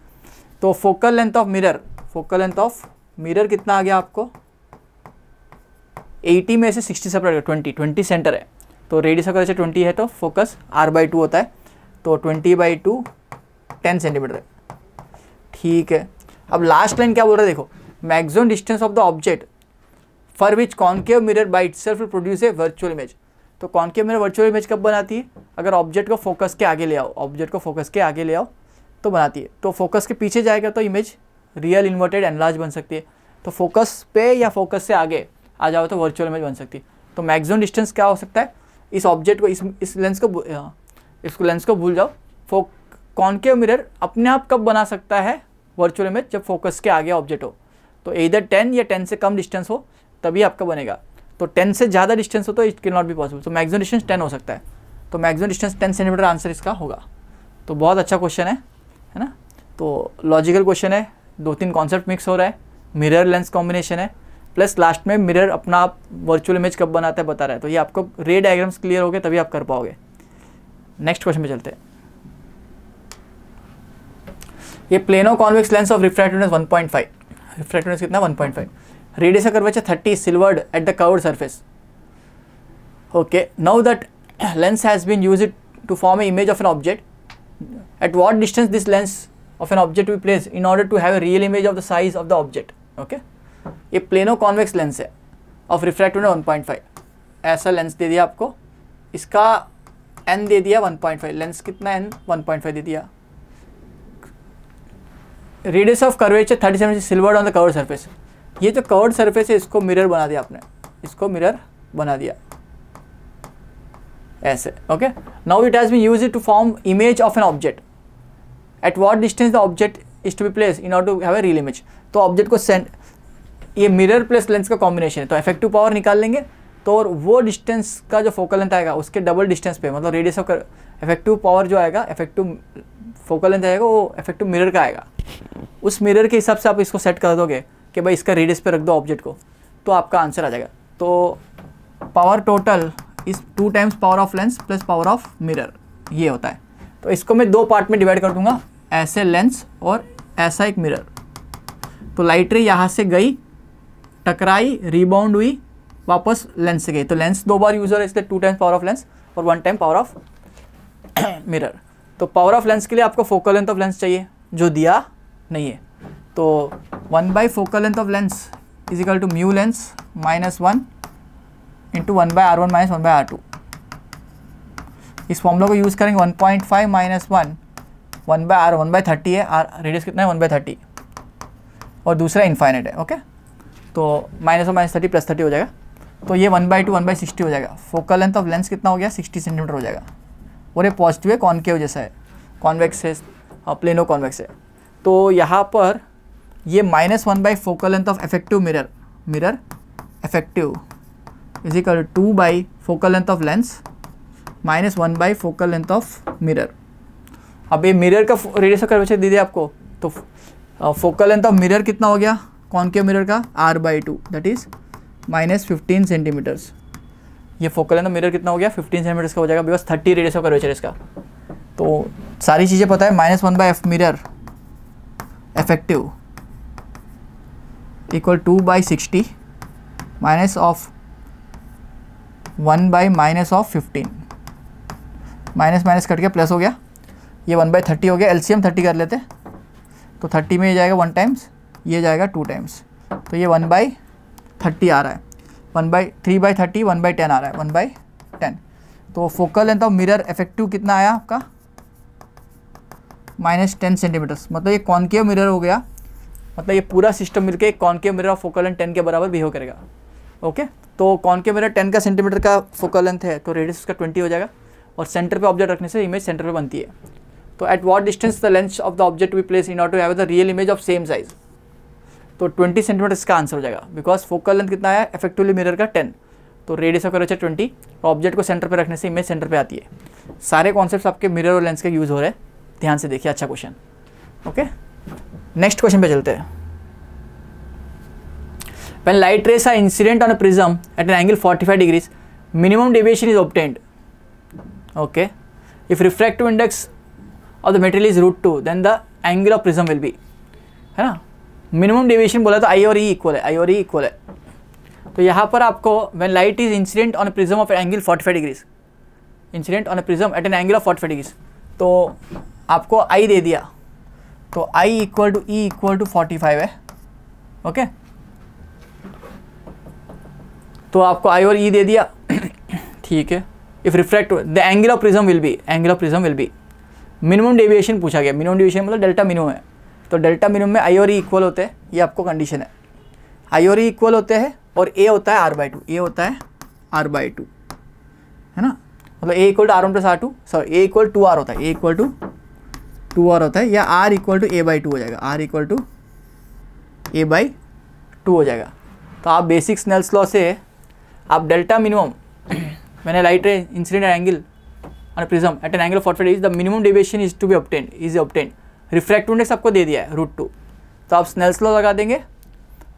तो focal length of mirror, focal length of mirror कितना आ गया आपको, 80 में से 60 सेपरेट, 20 सेंटर है, तो रेडियस अगर से 20 है तो फोकस R/2 होता है, तो 20/2 10 सेंटीमीटर है, ठीक है। अब लास्ट लाइन क्या बोल रहा है देखो, maximum distance of the object for which concave mirror by itself will produce a virtual image. तो कॉनकेव मिरर वर्चुअल इमेज कब बनाती है, अगर ऑब्जेक्ट को फोकस के आगे ले आओ, ऑब्जेक्ट को फोकस के आगे ले आओ तो बनाती है। तो फोकस के पीछे जाएगा तो इमेज रियल इन्वर्टेड एनलार्ज बन सकती है, तो फोकस पे या फोकस से आगे आ जाओ तो वर्चुअल इमेज बन सकती है। तो मैक्सिमम डिस्टेंस क्या हो सकता है, इस ऑब्जेक्ट को, इस लेंस को भूल जाओ। कॉनकेव मिरर अपने आप कब बना सकता है वर्चुअल इमेज, जब फोकस के आगे ऑब्जेक्ट हो, तो इधर 10 या 10 से कम डिस्टेंस हो तभी आपका बनेगा। तो 10 से ज़्यादा डिस्टेंस हो तो it can not be possible. तो मैक्सिमम डिस्टेंस 10 हो सकता है, तो मैक्सिमम डिस्टेंस 10 सेंटीमीटर आंसर इसका होगा। तो बहुत अच्छा क्वेश्चन है ना। तो लॉजिकल क्वेश्चन है, 2-3 कॉन्सेप्ट मिक्स हो रहा है, मिरर लेंस कॉम्बिनेशन है, प्लस लास्ट में मिरर अपना आप वर्चुअल इमेज कब बनाता है बता रहा है। तो ये आपको रे डायग्राम्स क्लियर हो गए तभी आप कर पाओगे। नेक्स्ट क्वेश्चन पे चलते हैं। ये plano convex lens of refractiveness 1.5, refractiveness कितना 1.5, radius of curvature 30 silvered at the curved surface. Okay, now that lens has been used to form a image of an object, at what distance this lens of an object we place in order to have a real image of the size of the object। okay, ये plano convex lens है of refractiveness 1.5, ऐसा lens दे दिया आपको, इसका n दे दिया 1.5, lens कितना n 1.5 दे दिया, radius of curvature 30 centimetre, silvered on the curved surface. ये जो कर्व्ड सरफेस है इसको मिरर बना दिया आपने, इसको मिरर बना दिया ऐसे। Okay, now it has been used to form image of an object, at what distance the object is to be place in order to have a real image. तो ऑब्जेक्ट को send, ये mirror plus lens का combination है, तो effective power निकाल लेंगे, तो और वो डिस्टेंस का जो फोकल लेंथ आएगा उसके डबल डिस्टेंस पे, मतलब रेडियस ऑफ इफेक्टिव पावर जो आएगा, इफेक्टिव फोकल लेंथ आएगा वो इफेक्टिव मिरर का आएगा। उस मिरर के हिसाब से आप इसको सेट कर दोगे कि भाई इसका रेडियस पे रख दो ऑब्जेक्ट को, तो आपका आंसर आ जाएगा। तो power total is 2 times power of lens plus power of mirror, ये होता है। तो इसको मैं 2 पार्ट में डिवाइड कर दूंगा, ऐसे लेंस और ऐसा एक मिरर। तो लाइट रे यहाँ से गई, टकराई, रिबाउंड हुई, वापस लेंस से गई। तो लेंस 2 बार यूज हो रहा है, इसलिए 2 टाइम्स पावर ऑफ लेंस और 1 टाइम पावर ऑफ मिरर। तो पावर ऑफ लेंस के लिए आपको फोकल लेंथ ऑफ लेंस चाहिए, जो दिया नहीं है। तो 1 focal length of lens is equal to mu lens minus 1 into 1/r1 minus 1/r2। इस फॉर्मूला को यूज़ करेंगे। 1.5 माइनस 1 1/r 1/30 है, आर रेडियस कितना है 1/30 और दूसरा इन्फाइनाइट है। ओके, तो माइनस और माइनस 30 प्लस 30 हो जाएगा। तो ये 1/2 1/60 हो जाएगा। फोकल लेंथ ऑफ लेंस कितना हो गया 60 सेंटीमीटर हो जाएगा। और ये पॉजिटिव है, कॉनकेव जैसा है, कॉन्वेक्स है, प्लेनो कॉन्वेक्स है। तो यहाँ पर ये -1 focal length of effective mirror effective is equal to 2 focal length of lens minus 1 focal length of mirror. अब ये मिरर का रेडियस ऑफ कर्वेचर दे दिया आपको, तो फोकल लेंथ ऑफ मिरर कितना हो गया कॉनकेव मिरर का r/2 दैट इज -15 सेंटीमीटर्स। ये फोकल लेंथ ऑफ मिरर कितना हो गया 15 सेंटीमीटर्स का हो जाएगा, बिकॉज 30 रेडियस ऑफ कर्वेचर इसका। तो सारी चीज़ें पता है। -1 mirror effective equal 2/60 minus of 1/-15 minus minus cut के प्लस हो गया, ये 1/30 हो गया। एलसीएम 30 कर लेते, तो 30 में ये जाएगा 1 टाइम्स, ये जाएगा 2 टाइम्स, तो ये 1/30 आ रहा है। 3/30 1/10 आ रहा है, 1/10। तो focal length of mirror effective कितना आया आपका -10 सेंटीमीटर्स। मतलब ये कॉनकेव मिरर हो गया, मतलब ये पूरा सिस्टम मिलके एक concave mirror of focal length 10 के बराबर बिहेव करेगा। ओके, तो कॉनकेव मिरर 10 का सेंटीमीटर का फोकल लेंथ है, तो रेडियस उसका 20 हो जाएगा। और सेंटर पे ऑब्जेक्ट रखने से इमेज सेंटर पे बनती है। तो at what distance the lens of the object we place in order to have the real image of same size. तो 20 सेंटीमीटर इसका आंसर हो जाएगा, बिकॉज फोकल लेंथ कितना है इफेक्टिवली मिरर का 10, तो रेडियस ऑफ कर्वेचर 20, ऑब्जेक्ट को centre पे रखने से इमेज सेंटर पे आती है। सारे कॉन्सेप्ट्स आपके मिरर और लेंस के यूज़ हो रहे हैं, ध्यान से देखिए, अच्छा क्वेश्चन। ओके, नेक्स्ट क्वेश्चन पे चलते हैं। When light rays are incident on a prism at an angle 45 degrees, minimum deviation is obtained. Okay, if refractive index of the material is √2, then the angle of prism will be, है ना। Minimum deviation बोला तो I और E equal है, I और E equal है। तो यहाँ पर आपको when light is incident on a prism of an angle 45 degrees, incident on a prism at an angle of 45 degrees, तो आपको I दे दिया, तो I equal to E equal to 45 है। ओके, तो आपको I और E दे दिया, ठीक है। If refract the angle of prism will be, angle of prism will be, minimum deviation पूछा गया। मिनिमम डेविएशन मतलब डेल्टा मिनिमम है, तो डेल्टा मिनिमम में I और E इक्वल होते हैं, ये आपको कंडीशन है। I और E इक्वल होते हैं और A होता है r/2, A होता है r/2, है ना। मतलब A equal to r1 plus r2, sorry A equal 2r होता है, A इक्वल टू 2r होता है, या r इक्वल टू A/2 हो जाएगा, r इक्वल टू A/2 हो जाएगा। तो आप बेसिक स्नेल्स लॉ से आप delta minimum when a light ray incident at angle on a prism at an angle of 45 degrees, the minimum deviation is to be obtained. Refractive index आपको दे दिया है √2, तो आप स्नेल्स लॉ लगा देंगे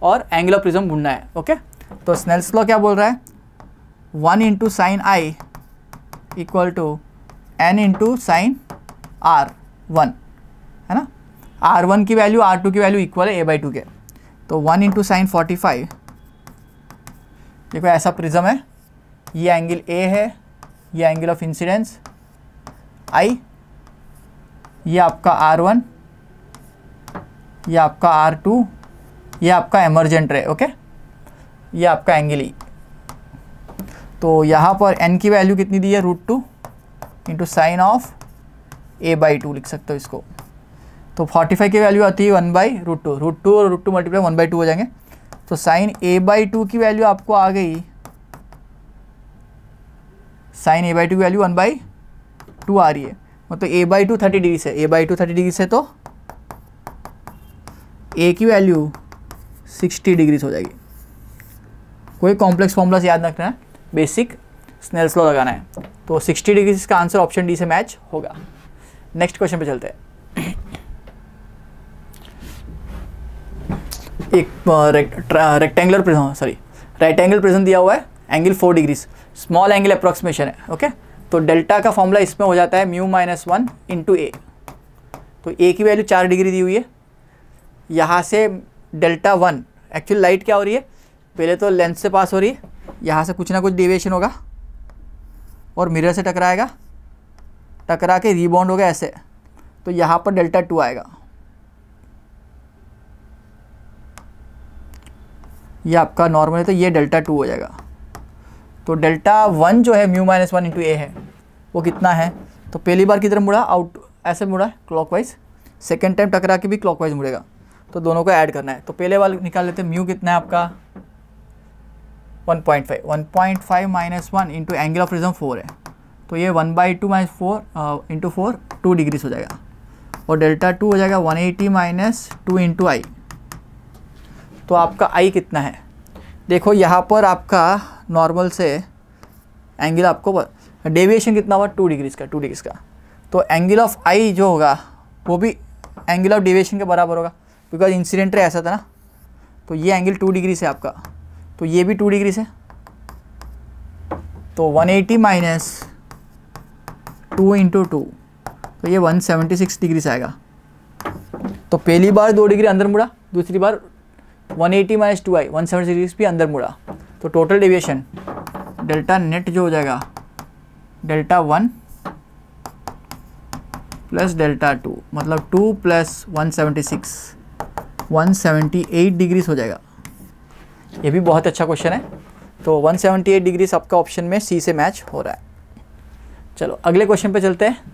और एंगल ऑफ प्रिज्म ढूंढना है। ओके, तो स्नेल्स लॉ क्या बोल रहा है, 1 into sine i equal to n into sine r1, है ना। r1 की वैल्यू r2 की वैल्यू इक्वल है A/2 के, तो 1 इंटू साइन 45। देखो ऐसा प्रिज्म है, ये एंगल A है, ये एंगल ऑफ इंसिडेंस I, ये आपका R1, ये आपका R2, ये आपका एमर्जेंट रे। ओके, ये आपका एंगल E। तो यहाँ पर n की वैल्यू कितनी दी है √2 इंटू साइन ऑफ A/2 लिख सकते हो इसको। तो 45 की वैल्यू आती है 1/√2, √2 और √2 मल्टीप्लाई 1/2 हो जाएंगे। तो साइन A/2 की वैल्यू आपको आ गई, साइन A/2 की वैल्यू 1/2 आ रही है, मतलब A/2 30 डिग्री से, A/2 30 डिग्री से तो A की वैल्यू 60 डिग्री हो जाएगी। कोई कॉम्प्लेक्स फॉर्मूला से याद रखना है, बेसिक स्नेल्स लॉ लगाना है। तो 60 डिग्री का आंसर ऑप्शन डी से मैच होगा। नेक्स्ट क्वेश्चन पे चलते हैं। एक rectangular prism, sorry right angle prism दिया हुआ है, angle 4 degrees, small angle approximation है। ओके, तो डेल्टा का फॉर्मूला इसमें हो जाता है म्यू माइनस 1 इंटू ए। तो ए की वैल्यू 4 डिग्री दी हुई है, यहाँ से डेल्टा 1, एक्चुअली लाइट क्या हो रही है, पहले तो लेंस से पास हो रही है, यहाँ से कुछ ना कुछ डेविएशन होगा और मिरर से टकराएगा, टकरा के रीबाउंड होगा ऐसे, तो यहाँ पर डेल्टा 2 आएगा। ये आपका नॉर्मल है तो ये डेल्टा 2 हो जाएगा। तो डेल्टा 1 जो है म्यू माइनस 1 इंटू ए है वो कितना है, तो पहली बार की तरफ मुड़ा, आउट ऐसे मुड़ा क्लॉकवाइज, सेकेंड टाइम टकरा के भी क्लॉकवाइज मुड़ेगा, तो दोनों को ऐड करना है। तो पहले वाला निकाल लेते हैं, म्यू कितना है आपका 1.5 minus 1 into angle of prism 4 है, तो ये 1/2 माइनस 4 इंटू 4 2 डिग्रीज हो जाएगा, और डेल्टा 2 हो जाएगा 180 माइनस 2 इंटू आई। तो आपका आई कितना है, देखो यहाँ पर आपका नॉर्मल से एंगल आपको डेविएशन कितना हुआ 2 डिग्रीज का, 2 डिग्रीज का, तो एंगल ऑफ आई जो होगा वो भी एंगल ऑफ डेविएशन के बराबर होगा, बिकॉज इंसिडेंट रे ऐसा था ना। तो ये एंगल 2 डिग्री से आपका, तो ये भी 2 डिग्री से, तो 180 माइनस 2 इंटू 2, तो ये 176 डिग्री से आएगा। तो पहली बार 2 डिग्री अंदर मुड़ा, दूसरी बार 180 माइनस 2i 176 डिग्री भी अंदर मुड़ा, तो टोटल डेविएशन डेल्टा नेट जो हो जाएगा डेल्टा 1 प्लस डेल्टा 2, मतलब 2 प्लस 176 178 डिग्रीज हो जाएगा। ये भी बहुत अच्छा क्वेश्चन है, तो 178 डिग्रीज आपका ऑप्शन में सी से मैच हो रहा है। चलो अगले क्वेश्चन पे चलते हैं।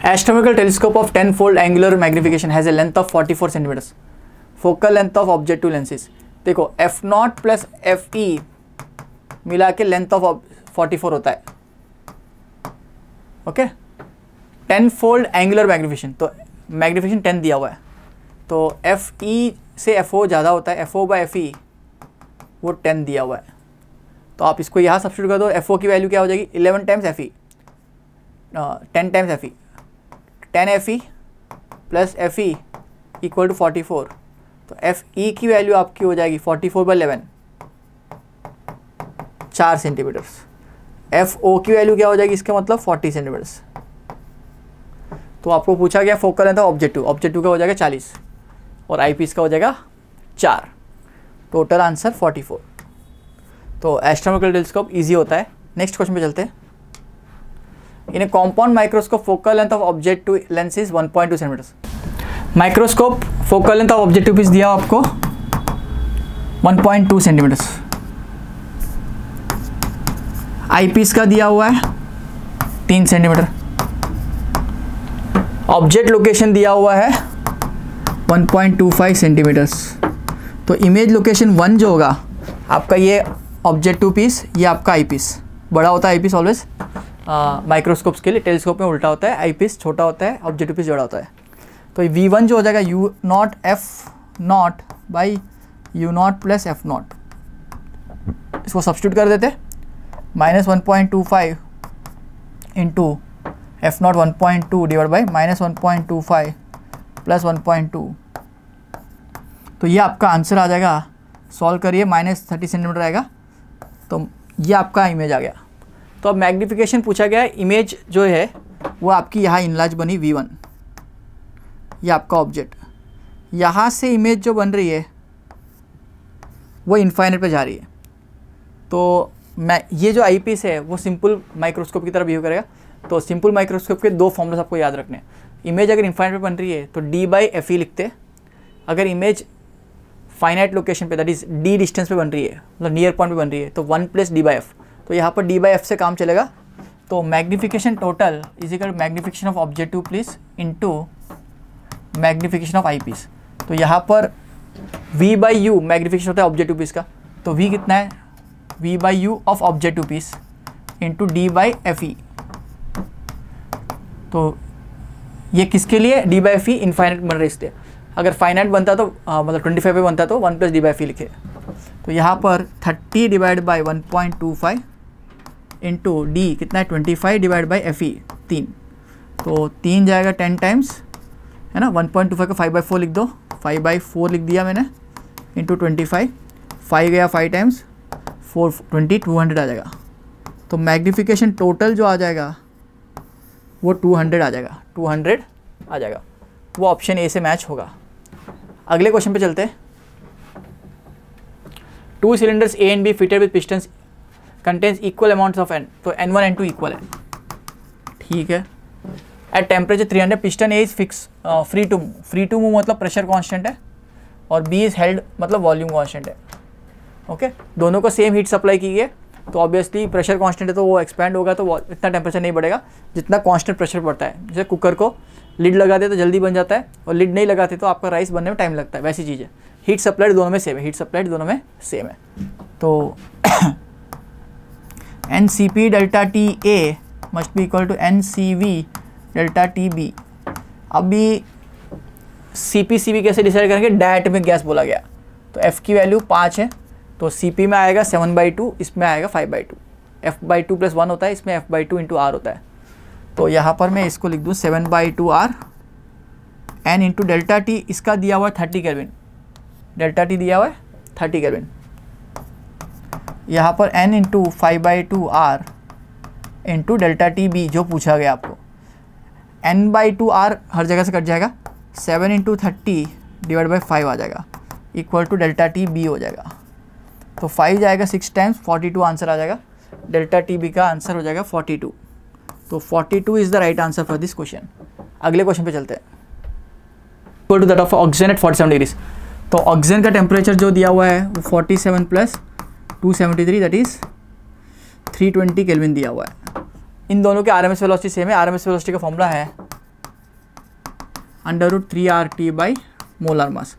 Astronomical telescope of 10-fold angular magnification has a length of 44 centimeters. Focal length of objective lenses. देखो f0 प्लस fe मिला के लेंथ ऑफ 44 होता है। ओके, 10-fold एंगुलर मैग्निफिकेशन, तो मैग्निफिकेशन 10 दिया हुआ है, तो fe से fo ज़्यादा होता है, fo बाई fe वो 10 दिया हुआ है, तो आप इसको यहाँ सब्स्टिट्यूट कर दो, fo की वैल्यू क्या हो जाएगी 11 times fe, 10 times fe, 10 fe plus fe equal to 44, तो fe की वैल्यू आपकी हो जाएगी 44/11 4 सेंटीमीटर्स, fo की वैल्यू क्या हो जाएगी इसका मतलब 40 सेंटीमीटर्स। तो आपको पूछा गया फोकल लेंथ ऑफ ऑब्जेक्टिव का हो जाएगा 40 और आई पीस का हो जाएगा 4, टोटल आंसर 44। तो एस्ट्रोनॉमिकल टेलीस्कोप इजी होता है। नेक्स्ट क्वेश्चन पे चलते हैं। In a compound microscope focal length of objective lens is 1.2 centimeters. Microscope focal length of objective piece दिया आपको 1.2 सेंटीमीटर्स, आई पीस का दिया हुआ है 3 सेंटीमीटर, ऑब्जेक्ट लोकेशन दिया हुआ है 1.25 सेंटीमीटर्स। तो इमेज लोकेशन 1 जो होगा आपका ये ऑब्जेक्टिव पीस, ये आपका आई पीस, बड़ा होता है आई पीस ऑलवेज माइक्रोस्कोप्स के लिए, टेलीस्कोप में उल्टा होता है, आई पीस छोटा होता है, ऑब्जेक्टिव पीस बड़ा होता है। तो V1 जो हो जाएगा U0 F0 by U0 plus F0, इसको सब्स्टिट्यूट कर देते, -1.25 into F0 1.2 divide by -1.25 plus 1.2, तो ये आपका आंसर आ जाएगा। सॉल्व करिए, -30 सेंटीमीटर आएगा, तो ये आपका इमेज आ गया। तो अब मैग्निफिकेशन पूछा गया है, इमेज जो है वो आपकी यहाँ इनलार्ज बनी V1, ये आपका ऑब्जेक्ट, यहाँ से इमेज जो बन रही है वो इनफाइनाइट पे जा रही है। तो मैं ये जो आई पीस है वो सिंपल माइक्रोस्कोप की तरह बिहेव करेगा। तो सिंपल माइक्रोस्कोप के 2 फॉर्मूलास आपको याद रखने हैं। इमेज अगर इनफाइनाइट पे बन रही है तो D/FE लिखते, अगर इमेज फाइनाइट लोकेशन पे दैट इज D डिस्टेंस पे बन रही है, मतलब नियर पॉइंट पे बन रही है, तो 1 + D/F, तो यहाँ पर D/F से काम चलेगा। तो magnification total is equal magnification of objective piece into magnification of eye piece. तो यहाँ पर V/U मैग्निफिकेशन होता है ऑब्जेक्टिव पीस का, तो V कितना है V/U of objective piece into D/FE। तो ये किसके लिए D/FE इनफाइनाइट बन रही है इसलिए, अगर फाइनाइट बनता तो मतलब 25 पे बनता तो 1 + D/FE लिखे। तो यहाँ पर 30 डिवाइड बाई 1.25 इंटू D कितना है 25 डिवाइड बाई FE 3, तो 3 जाएगा 10 टाइम्स, है ना, 1.25 का 5/4 लिख दो, 5/4 लिख दिया मैंने, इंटू 25, 5 गया 5 टाइम्स, 420, 200 आ जाएगा। तो मैग्निफिकेशन टोटल जो आ जाएगा वो 200 आ जाएगा, 200 आ जाएगा, वो ऑप्शन ए से मैच होगा। अगले क्वेश्चन पे चलते हैं। 2 cylinders A and B fitted with pistons contains equal amounts of N, तो N1 N2 इक्वल है, ठीक है। At temperature 300 piston A is fix free to move, free to move मतलब प्रेशर कांस्टेंट है, और बी इज हेल्ड मतलब volume constant है, okay. दोनों को सेम हीट सप्लाई की है, तो ऑब्वियसली प्रेशर कांस्टेंट है तो वो एक्सपैंड होगा, तो इतना टेम्परेचर नहीं बढ़ेगा जितना कांस्टेंट प्रेशर बढ़ता है। जैसे कुकर को लिड लगा दे तो जल्दी बन जाता है, और लिड नहीं लगाते तो आपका राइस बनने में टाइम लगता है, वैसी चीज़ है। हीट सप्लाइड दोनों में सेम है, हीट सप्लाइड दोनों में सेम है। तो NCP delta T A must be equal to NCV delta T B. अभी CP कैसे डिसाइड करेंगे, डैट में गैस बोला गया, तो F की वैल्यू 5 है, तो CP में आएगा 7/2, इसमें आएगा 5/2, F/2 + 1 होता है, इसमें F/2 × R होता है। तो यहाँ पर मैं इसको लिख दूँ 7/2 R N into delta T, इसका दिया हुआ है 30 केल्विन, डेल्टा टी दिया हुआ है 30 केल्विन। यहाँ पर N into 5/2 R into delta T B जो पूछा गया आपको, N/2 R हर जगह से कट जाएगा, 7 इंटू 30 डिवाइड बाई 5 आ जाएगा, equal to delta T B हो जाएगा। तो 5 जाएगा 6 टाइम्स, 42 आंसर आ जाएगा, डेल्टा टी बी का आंसर हो जाएगा 42। तो 42 is the right answer for this question. अगले क्वेश्चन पे चलते हैं। Equal to that of oxygen at 47 degrees, तो ऑक्सीजन का टेम्परेचर जो दिया हुआ है वो 47 + 273 दैट इज़ 320 केल्विन दिया हुआ है। इन दोनों के RMS वेलोसिटी सेम है, RMS वेलोसिटी का फॉर्मूला है √3RT मोलर मास।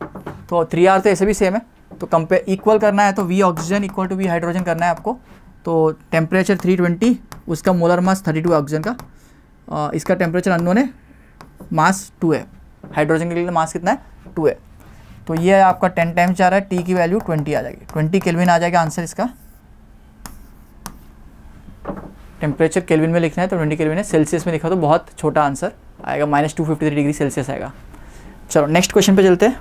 तो 3R तो ऐसे भी सेम है, तो कंपेयर इक्वल करना है तो V oxygen equal to V hydrogen करना है आपको। तो टेम्परेचर 320, उसका मोलर मास 32 ऑक्सीजन का, इसका टेम्परेचर अननोन है, मास 2 है, हाइड्रोजन के लिए मास कितना है 2 है। तो ये आपका 10 टाइम्स जा रहा है, T की वैल्यू 20 आ जाएगी, 20 केल्विन आ जाएगा आंसर इसका। टेम्परेचर केल्विन में लिखना है तो 20 केल्विन है, सेल्सियस में लिखा तो बहुत छोटा आंसर आएगा, -253 डिग्री सेल्सियस आएगा। चलो नेक्स्ट क्वेश्चन पे चलते हैं।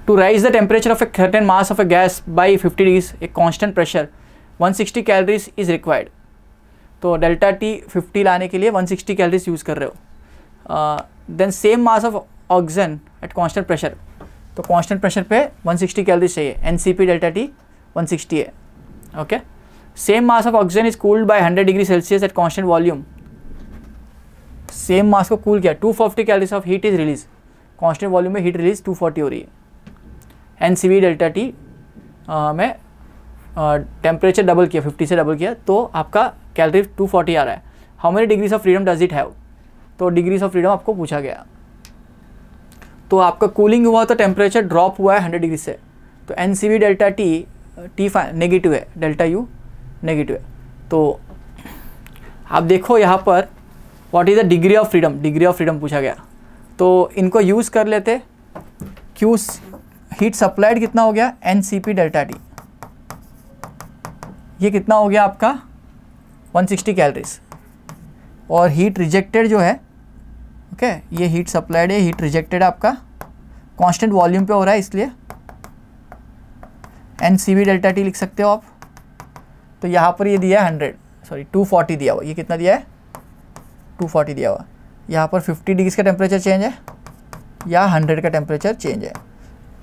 To raise the temperature of a certain mass of a gas by 50 degrees a constant pressure 160 calories is required. तो डेल्टा टी 50 लाने के लिए 160 कैलोरीज यूज़ कर रहे हो। Then same mass of oxygen at constant pressure, तो constant pressure पे 160 calories चाहिए, NCP डेल्टा टी 160 है, okay. Same mass of oxygen is cooled by 100 degree Celsius at constant volume, same mass को cool किया, 240 calories of heat is release, constant volume में heat release 240 हो रही है। NCV delta T में temperature double किया, 50 से डबल किया, तो आपका कैलोरी 240 आ रहा है। How many degrees of freedom does it have, तो डिग्रीज ऑफ फ्रीडम आपको पूछा गया। तो आपका कूलिंग हुआ तो टेम्परेचर ड्रॉप हुआ है 100 डिग्री से, तो NCV डेल्टा टी नेगेटिव है, डेल्टा यू नेगेटिव है। तो आप देखो यहाँ पर what is the degree of freedom, degree of freedom पूछा गया, तो इनको यूज़ कर लेते। क्यू हीट सप्लाइड कितना हो गया, NCP डेल्टा टी, ये कितना हो गया आपका 160 कैलोरीज, और हीट रिजेक्टेड जो है, ओके, ये हीट सप्लाइड है, हीट रिजेक्टेड आपका कांस्टेंट वॉल्यूम पे हो रहा है, इसलिए NCV डेल्टा टी लिख सकते हो आप। तो यहाँ पर ये दिया है 240 दिया हुआ, ये कितना दिया है 240 दिया हुआ। यहाँ पर 50 डिग्री का टेम्परेचर चेंज है या 100 का टेम्परेचर चेंज है।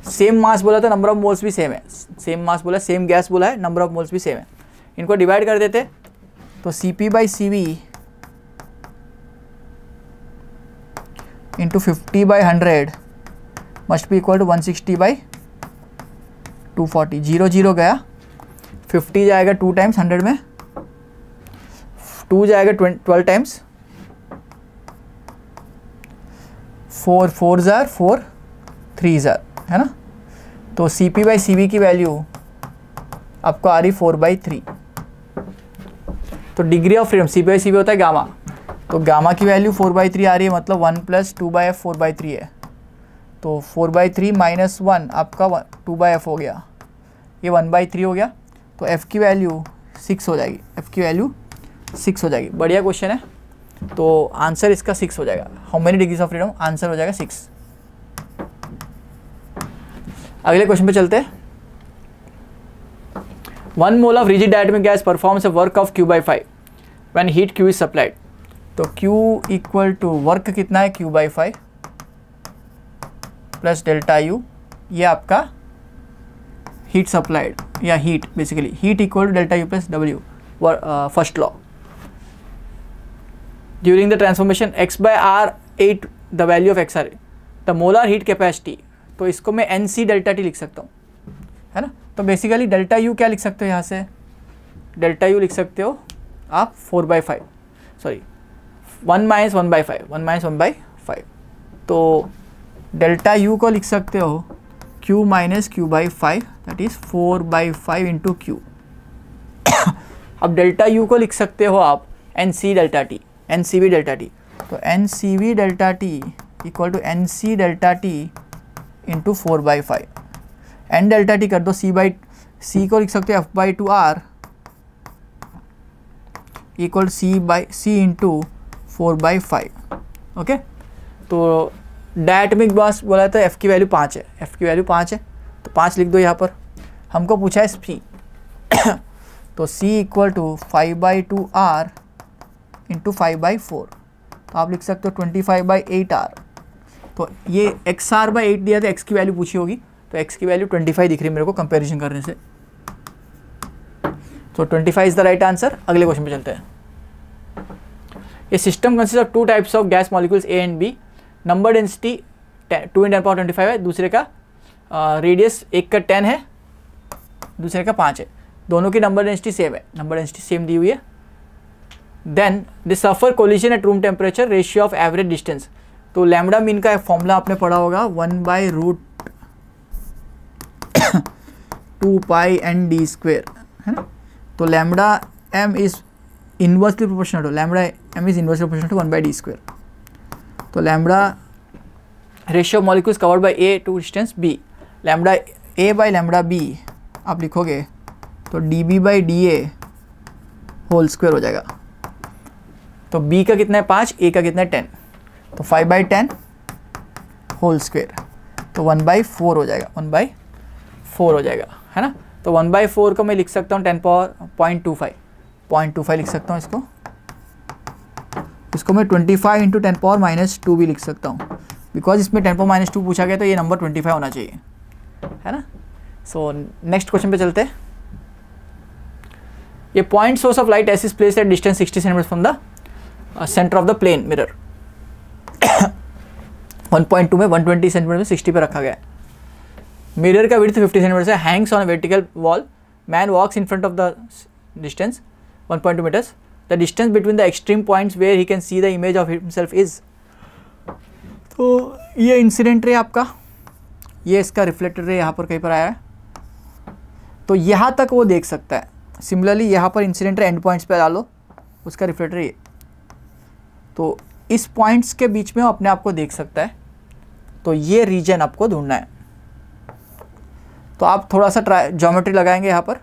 सेम मास बोला तो नंबर ऑफ मोल्स भी सेम है, सेम मास बोला, सेम गैस बोला है, नंबर ऑफ मोल्स भी सेम है। इनको डिवाइड कर देते तो CP/CV into 50/100 must be equal to 160/240। 0 0 गया, 50 जाएगा 2 टाइम्स 100 में, 2 जाएगा 12 टाइम्स, 4 4 जार 4 3 जार, है ना। तो CP/CV की वैल्यू आपको आ रही 4/3। तो डिग्री ऑफ फ्रीडम CP/CV होता है गामा, तो गामा की वैल्यू 4/3 आ रही है, मतलब 1 + 2/f 4/3 है। तो 4/3 - 1 आपका 2/f हो गया, ये 1/3 हो गया। तो f की वैल्यू 6 हो जाएगी, f की वैल्यू 6 हो जाएगी। बढ़िया क्वेश्चन है, तो आंसर इसका 6 हो जाएगा। How many degrees of freedom, answer हो जाएगा 6। अगले क्वेश्चन पे चलते हैं। 1 mole of rigid diatomic gas performs a work of Q/5 when heat Q is supplied. तो Q इक्वल टू वर्क कितना है, Q/5 प्लस डेल्टा U, ये आपका हीट सप्लाइड या heat, basically heat equal to delta U plus W, first law. During the transformation x/r 8 the value of XR the molar heat capacity. तो इसको मैं NC delta T लिख सकता हूँ, है ना। तो बेसिकली डेल्टा U क्या लिख सकते हो, यहाँ से डेल्टा U लिख सकते हो आप 4/5, सॉरी 1 - 1/5, 1 - 1/5। तो डेल्टा U को लिख सकते हो Q - Q/5, that is 4/5 into Q। अब डेल्टा U को लिख सकते हो आप NC delta T, NCV delta T। तो NCV delta T equal to NC delta T into 4/5, N delta T कर दो, C को लिख सकते हो F/2R equal C into 4/5। Okay, तो डायटोमिक मास बोला था F की वैल्यू 5 है, F की वैल्यू 5 है, तो 5 लिख दो यहाँ पर। हमको पूछा है C तो C equal to 5/2R into 5/4, तो आप लिख सकते हो 25/8R। तो ये XR/8 दिया था, X की वैल्यू पूछी होगी, तो X की वैल्यू 25 दिख रही है मेरे को कंपैरिजन करने से। तो 25 इज द राइट आंसर। अगले क्वेश्चन पे चलते हैं। ये system consist of 2 types of gas molecules A and B। Number density 2 × 10⁻25 है, दूसरे का रेडियस एक का 10 है, दूसरे का 5 है। दोनों की नंबर डेंसिटी सेम है, नंबर डेंसिटी सेम दी हुई है। Then they suffer collision at room temperature, ratio of average distance. तो लैम्डा मीन का फॉर्मूला आपने पढ़ा होगा 1/√2π(n)d², है ना। तो lambda m is inversely proportional to, lambda m is inversely proportional to 1/d²। तो lambda ratio of molecules covered by A to distance B, lambda A by lambda B आप लिखोगे तो dB/dA होल स्क्वायर हो जाएगा। तो B का कितना है 5, A का कितना है 10, तो 5/10 होल स्क्वायर, तो 1/4 हो जाएगा, 1/4 हो जाएगा, है ना। तो 1/4 को मैं लिख सकता हूँ 0.25 लिख सकता हूँ इसको मैं 25 इंटू 10⁻⁻² भी लिख सकता हूँ, बिकॉज इसमें 10⁻⁻² पूछा गया तो ये नंबर 25 होना चाहिए, है ना। सो नेक्स्ट क्वेश्चन पे चलते हैं। ये point source of light S is placed at distance 60 centimetre from the centre of the plane mirror. 1.2 में 120 सेंटीमीटर में 60 पे रखा गया है। मिरर का विड्थ 50 सेंटीमीटर है, hangs on vertical wall, man walks in front of the distance 1.2 metres, the distance between the extreme points where he can see the image of himself is. तो ये incident ray आपका, ये इसका reflector रे यहाँ पर कहीं पर आया है, तो यहाँ तक वो देख सकता है। सिमिलरली यहाँ पर इंसिडेंट रे एंड पॉइंट्स पे डालो, उसका रिफ्लेक्टर ये, तो इस पॉइंट्स के बीच में वो अपने आप को देख सकता है। तो ये रीजन आपको ढूंढना है। तो आप थोड़ा सा ज्योमेट्री लगाएंगे यहाँ पर,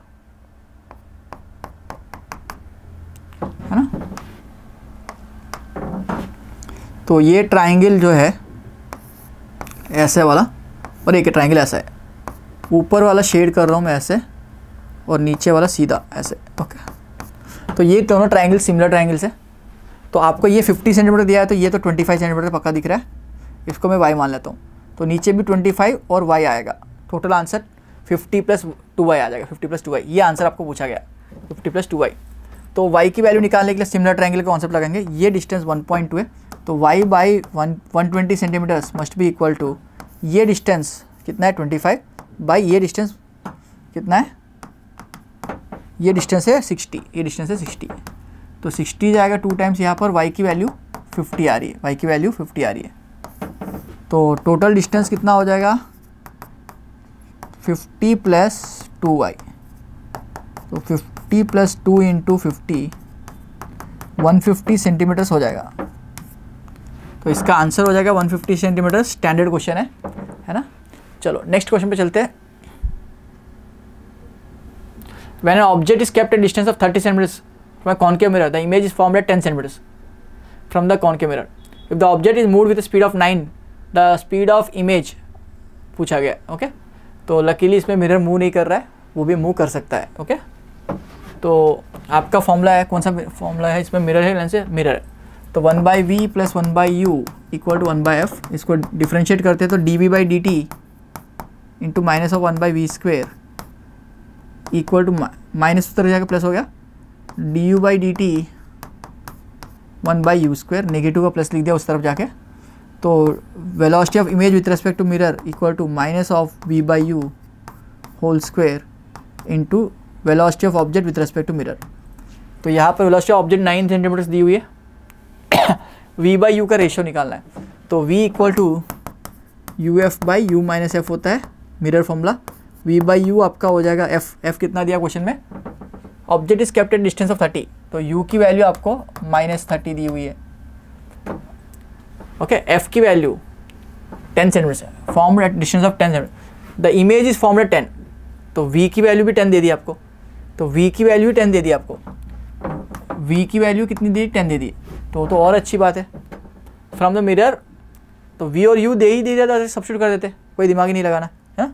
है ना। तो ये ट्राइंगल जो है ऐसे वाला, और एक ट्राइंगल ऐसा है, ऊपर वाला शेड कर रहा हूँ मैं ऐसे, और नीचे वाला सीधा ऐसे, ओके। तो ये दोनों ट्राइंगल सिमिलर ट्राइंगल्स है। तो आपको ये 50 सेंटीमीटर दिया है, तो ये तो 25 सेंटीमीटर पक्का दिख रहा है, इसको मैं y मान लेता हूँ। तो नीचे भी 25 और y आएगा, टोटल आंसर 50 + 2y आ जाएगा, 50 + 2y, ये आंसर आपको पूछा गया 50 + 2y। तो y की वैल्यू निकालने के लिए सिमिलर ट्राइंगल का कॉन्सेप्ट लगाएंगे। ये डिस्टेंस 1.2 है, तो y by 120 centimetres must be equal to, ये डिस्टेंस कितना है 25 बाई ये डिस्टेंस कितना है, ये डिस्टेंस है 60, ये डिस्टेंस है 60, तो 60 जाएगा 2 टाइम्स, यहाँ पर y की वैल्यू 50 आ रही है, y की वैल्यू 50 आ रही है। तो टोटल डिस्टेंस कितना हो जाएगा 50 + 2y, तो 50 + 2 इंटू 50 150 सेंटीमीटर्स हो जाएगा। तो इसका आंसर हो जाएगा 150 सेंटीमीटर। स्टैंडर्ड क्वेश्चन है ना। चलो नेक्स्ट क्वेश्चन पे चलते हैं। When an object is kept at distance of 30 centimeters from a concave mirror, the image is formed at 10 centimeters. From the concave mirror. If the object is moved with speed of 9, the speed of image पूछा गया। Okay, तो luckily इसमें mirror move नहीं कर रहा है, वो भी मूव कर सकता है। ओके, तो आपका फॉर्मूला है, कौन सा फॉर्मूला है इसमें? मिरर है, लेंस है, मिरर है। तो 1/v plus 1/u equal to 1/f। इसको डिफ्रेंशिएट करते हैं तो dv/dt into minus of 1/v² equal to minus उतर जाकर प्लस हो गया du/dt 1/u², नेगेटिव का प्लस लिख दिया उस तरफ जाके। तो velocity of image with respect to mirror equal to minus of v/u whole square into velocity of object with respect to mirror. तो यहाँ पर वेलोसिटी ऑफ ऑब्जेक्ट 9 सेंटीमीटर दी हुई है, v/u का रेशियो निकालना है। तो v equal to uf/u minus f होता है मिरर फॉर्मूला। v/u आपका हो जाएगा f कितना दिया क्वेश्चन में? Object is kept at distance of 30, तो u की वैल्यू आपको -30 दी हुई है। ओके, f की value 10 centimetre, formed at distance of 10 centimetre. The image is formed at 10, तो v की वैल्यू भी 10 दे दी आपको। तो v की वैल्यू 10 दे दी आपको, v की वैल्यू कितनी दी? 10 दे दी। तो और अच्छी बात है। फ्रॉम द मिरर, तो v और u दे ही दे दिया, सब्स्टिट्यूट कर देते, कोई दिमाग ही नहीं लगाना है।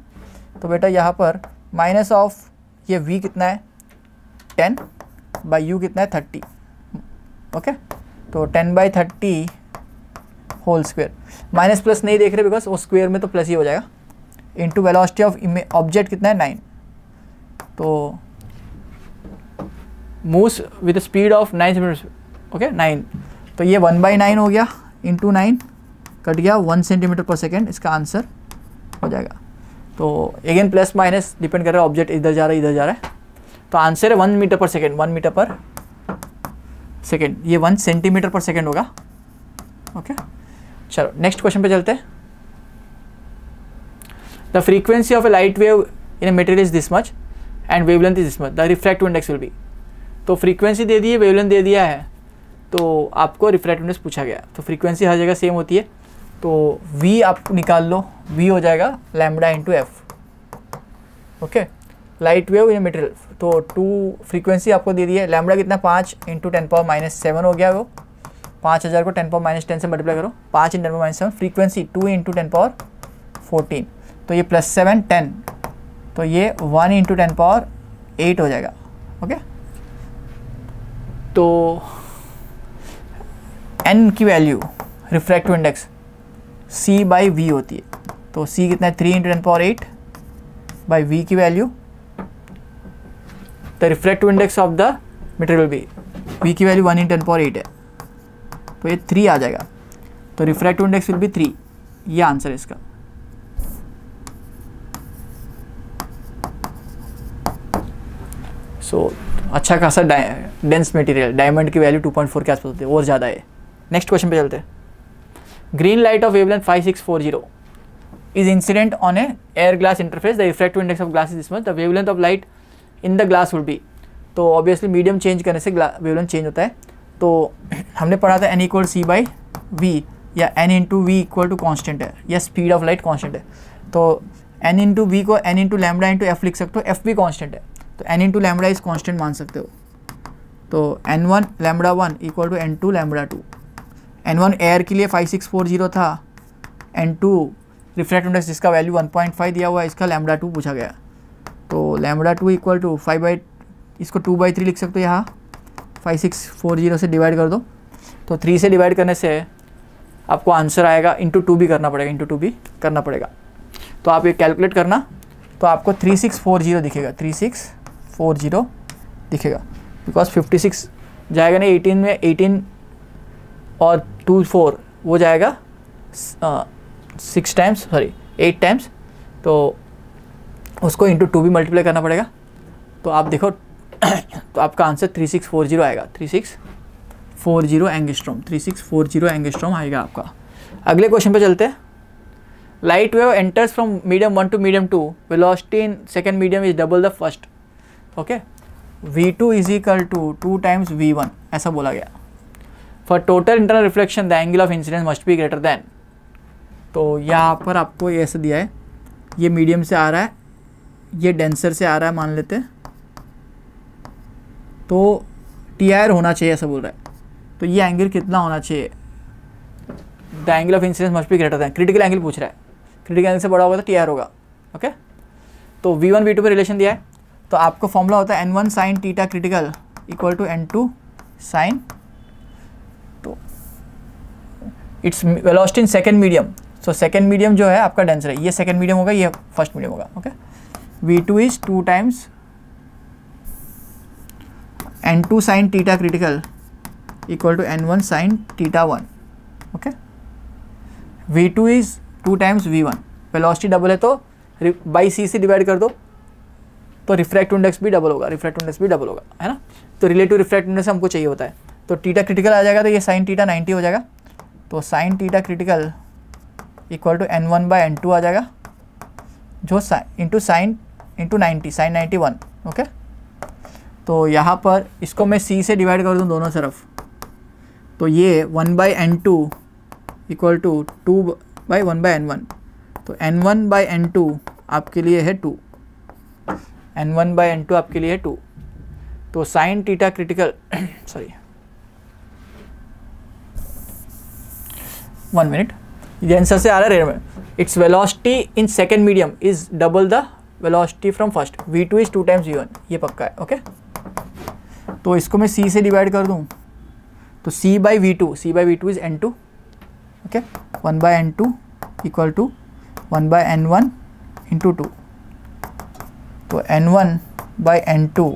तो बेटा यहाँ पर माइनस ऑफ ये v कितना है 10 बाई u कितना है 30। ओके, तो 10/30 होल स्क्वायर, माइनस प्लस नहीं देख रहे बिकॉज वो स्क्वायर में तो प्लस ही हो जाएगा, इंटू वेलोसिटी ऑफ ऑब्जेक्ट कितना है 9। तो moves with speed of 9 centimetre. Okay, 9, तो ये 1/9 हो गया, इंटू 9 कट गया 1 सेंटीमीटर पर सेकेंड, इसका आंसर हो जाएगा। तो अगेन प्लस माइनस डिपेंड कर रहा है, ऑब्जेक्ट इधर जा रहा है इधर जा रहा है। तो आंसर है 1 मीटर पर सेकेंड, 1 मीटर पर सेकेंड, ये 1 सेंटीमीटर पर सेकेंड होगा। ओके, चलो नेक्स्ट क्वेश्चन पे चलते हैं। The frequency of A light wave in a material is this much and wavelength is this much, the refractive index will be. तो फ्रीक्वेंसी दे दी है, वेवलेंथ दे दिया है, तो आपको रिफ्रैक्टिव इंडेक्स पूछा गया। तो फ्रीक्वेंसी हर जगह सेम होती है, तो v आप निकाल लो, v हो जाएगा lambda into F. Okay, light wave in material, तो 2 फ्रीक्वेंसी आपको दे दी है, लैम्बडा कितना 5 इंटू 10⁻⁷ हो गया। वो 5000 को 10⁻10 से मल्टीप्लाई करो, 5 × 10⁻7, फ्रीक्वेंसी 2 इंटू 10⁻14, तो ये +7 10, तो ये 1 इंटू 10⁻8 हो जाएगा। ओके, तो n की वैल्यू रिफ्रैक्टिव इंडेक्स c/v होती है, तो c कितना है 3 इंटू 10⁻8 बाई v की value, the refractive index of the material भी, v की वैल्यू 1 इंटू 10⁻8 है, तो ये 3 आ जाएगा। तो रिफ्रैक्टिव इंडेक्स विल बी 3, ये आंसर है इसका। सो अच्छा खासा डेंस मटेरियल, डायमंड की वैल्यू 2.4 के आसपास होती है, और ज़्यादा है। नेक्स्ट क्वेश्चन पे चलते हैं। Green light of wavelength 5640 is incident on a air glass interface, the refractive index of glass is this much, the wavelength of light in the glass will be। तो ऑब्वियसली मीडियम चेंज करने से wavelength change होता है। तो हमने पढ़ा था n equal c/v या n into v equal to constant है, या स्पीड ऑफ लाइट कॉन्स्टेंट है। तो n इंटू वी को n into lambda into F लिख सकते हो, f भी कॉन्स्टेंट है, तो n into lambda is constant मान सकते हो। तो n1 lambda 1 equal to n2 lambda 2। n1 air के लिए 5640 था, n2 रिफ्रैक्टिव इंडेक्स जिसका वैल्यू 1.5 दिया हुआ है, इसका लैम्बडा 2 पूछा गया। तो लैम्बडा 2 इक्वल टू 5/, इसको 2/3 लिख सकते हो, यहाँ 5640 से डिवाइड कर दो, तो 3 से डिवाइड करने से आपको आंसर आएगा, इंटू 2 भी करना पड़ेगा, इंटू 2 भी करना पड़ेगा। तो आप ये कैलकुलेट करना, तो आपको 3640 दिखेगा, 3640 दिखेगा, बिकॉज 56 जाएगा नहीं 18 में, 18 और 2 4 वो जाएगा 6 टाइम्स, सॉरी 8 टाइम्स, तो उसको इंटू 2 भी मल्टीप्लाई करना पड़ेगा। तो आप देखो तो आपका आंसर 3640 आएगा, 3640 एंगस्ट्रॉम, 3640 एंगस्ट्रॉम आएगा आपका। अगले क्वेश्चन पे चलते हैं। Light wave enters from medium 1 to medium 2, velocity in second medium is double the first. Okay, v2 is equal to 2 times v1 ऐसा बोला गया। For total internal reflection the angle of incidence must be greater than. तो यहाँ पर आपको ये ऐसा दिया है, ये मीडियम से आ रहा है, ये डेंसर से आ रहा है मान लेते हैं, तो टी आर होना चाहिए ऐसा बोल रहा है। तो ये एंगल कितना होना चाहिए, the angle of incidence must be greater than, critical angle पूछ रहा है, क्रिटिकल एंगल से बड़ा होगा तो TR होगा। ओके, तो V1 V2 पे रिलेशन दिया है, तो आपको फॉर्मूला होता है N1 sine theta critical equal to N2 sine, तो it's velocity in second medium, so second medium जो है आपका डेंसर है, ये सेकेंड मीडियम होगा, ये फर्स्ट मीडियम होगा। Okay, V2 is 2 times N2 sine theta critical equal to N1 sine theta 1। Okay, V2 is 2 times V1, velocity double है तो बाई C से डिवाइड कर दो, तो रिफ्रैक्टिव इंडेक्स भी डबल होगा, रिफ्रैक्टिव इंडेक्स भी डबल होगा, है ना। तो रिलेटिव रिफ्रैक्टिव इंडेक्स हमको चाहिए होता है, तो थीटा क्रिटिकल आ जाएगा, तो ये साइन थीटा 90 हो जाएगा, तो sine theta critical equal to N1 by N2 आ जाएगा, जो into sine into 90, sine 91। Okay, तो यहाँ पर इसको मैं C से डिवाइड कर दूँ दोनों तरफ, तो ये 1 by N2 equal to 2 by 1 by N1, तो N1 बाई N2 आपके लिए है 2, N1 बाई N2 आपके लिए है 2, तो sine theta critical sorry 1 minute, ये आंसर से आ रहा है रेयर में, it's velocity in second medium is double the velocity from first, V2 is 2 times V1, ये पक्का है। ओके, तो इसको मैं C से डिवाइड कर दूँ, तो C by V2 is N2। Okay, 1 by N2 equal to 1 by N1 into 2, तो N1 by N2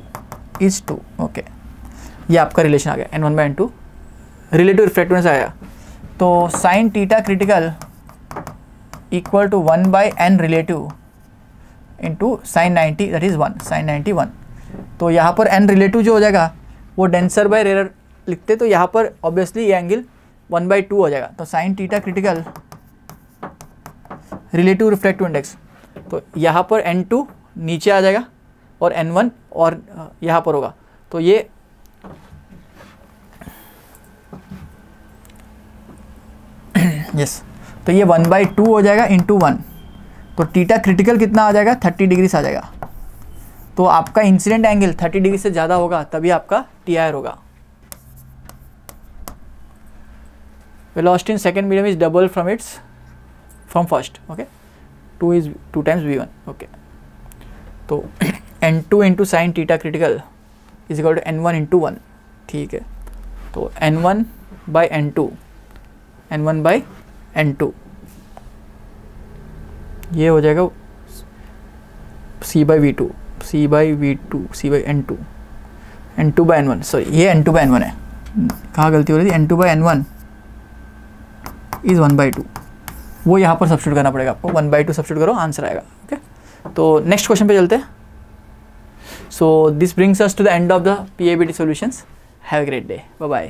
is 2। Okay, ये आपका रिलेशन आ गया, N1 by N2 relative refractiveness आया, तो sine theta critical equal to 1 by N relative into sine 90 that is 1, sine 91। तो यहाँ पर N relative जो हो जाएगा वो डेंसर बाई रेयर लिखते, तो यहाँ पर ऑब्वियसली ये एंगल 1/2 हो जाएगा, तो sine theta critical relative refractive index, तो यहाँ पर N2 नीचे आ जाएगा और N1 और यहाँ पर होगा, तो ये यस तो ये 1/2 हो जाएगा इंटू 1, तो थीटा क्रिटिकल कितना आ जाएगा 30 डिग्री आ जाएगा, तो आपका इंसिडेंट एंगल 30 डिग्री से ज़्यादा होगा तभी आपका TR होगा। Velocity in second medium is double from first. Okay, 2 is 2 times V1। Okay, तो N2 into sine theta critical is equal to N1 into 1। ठीक है, तो N1 by N2, N1 by N2 ये हो जाएगा C by V2, C by V2, C by N2, N2 by N1, sorry ये N2 by N1 है, कहाँ गलती हो रही थी, N2 बाई N1 इज़ 1/2, वो यहाँ पर सब्स्टिट्यूट करना पड़ेगा आपको, 1/2 सब्स्टिट्यूट करो आंसर आएगा। ओके, तो नेक्स्ट क्वेश्चन पे चलते हैं। So this brings us to the end of the PABT solutions. Have a great day, bye bye.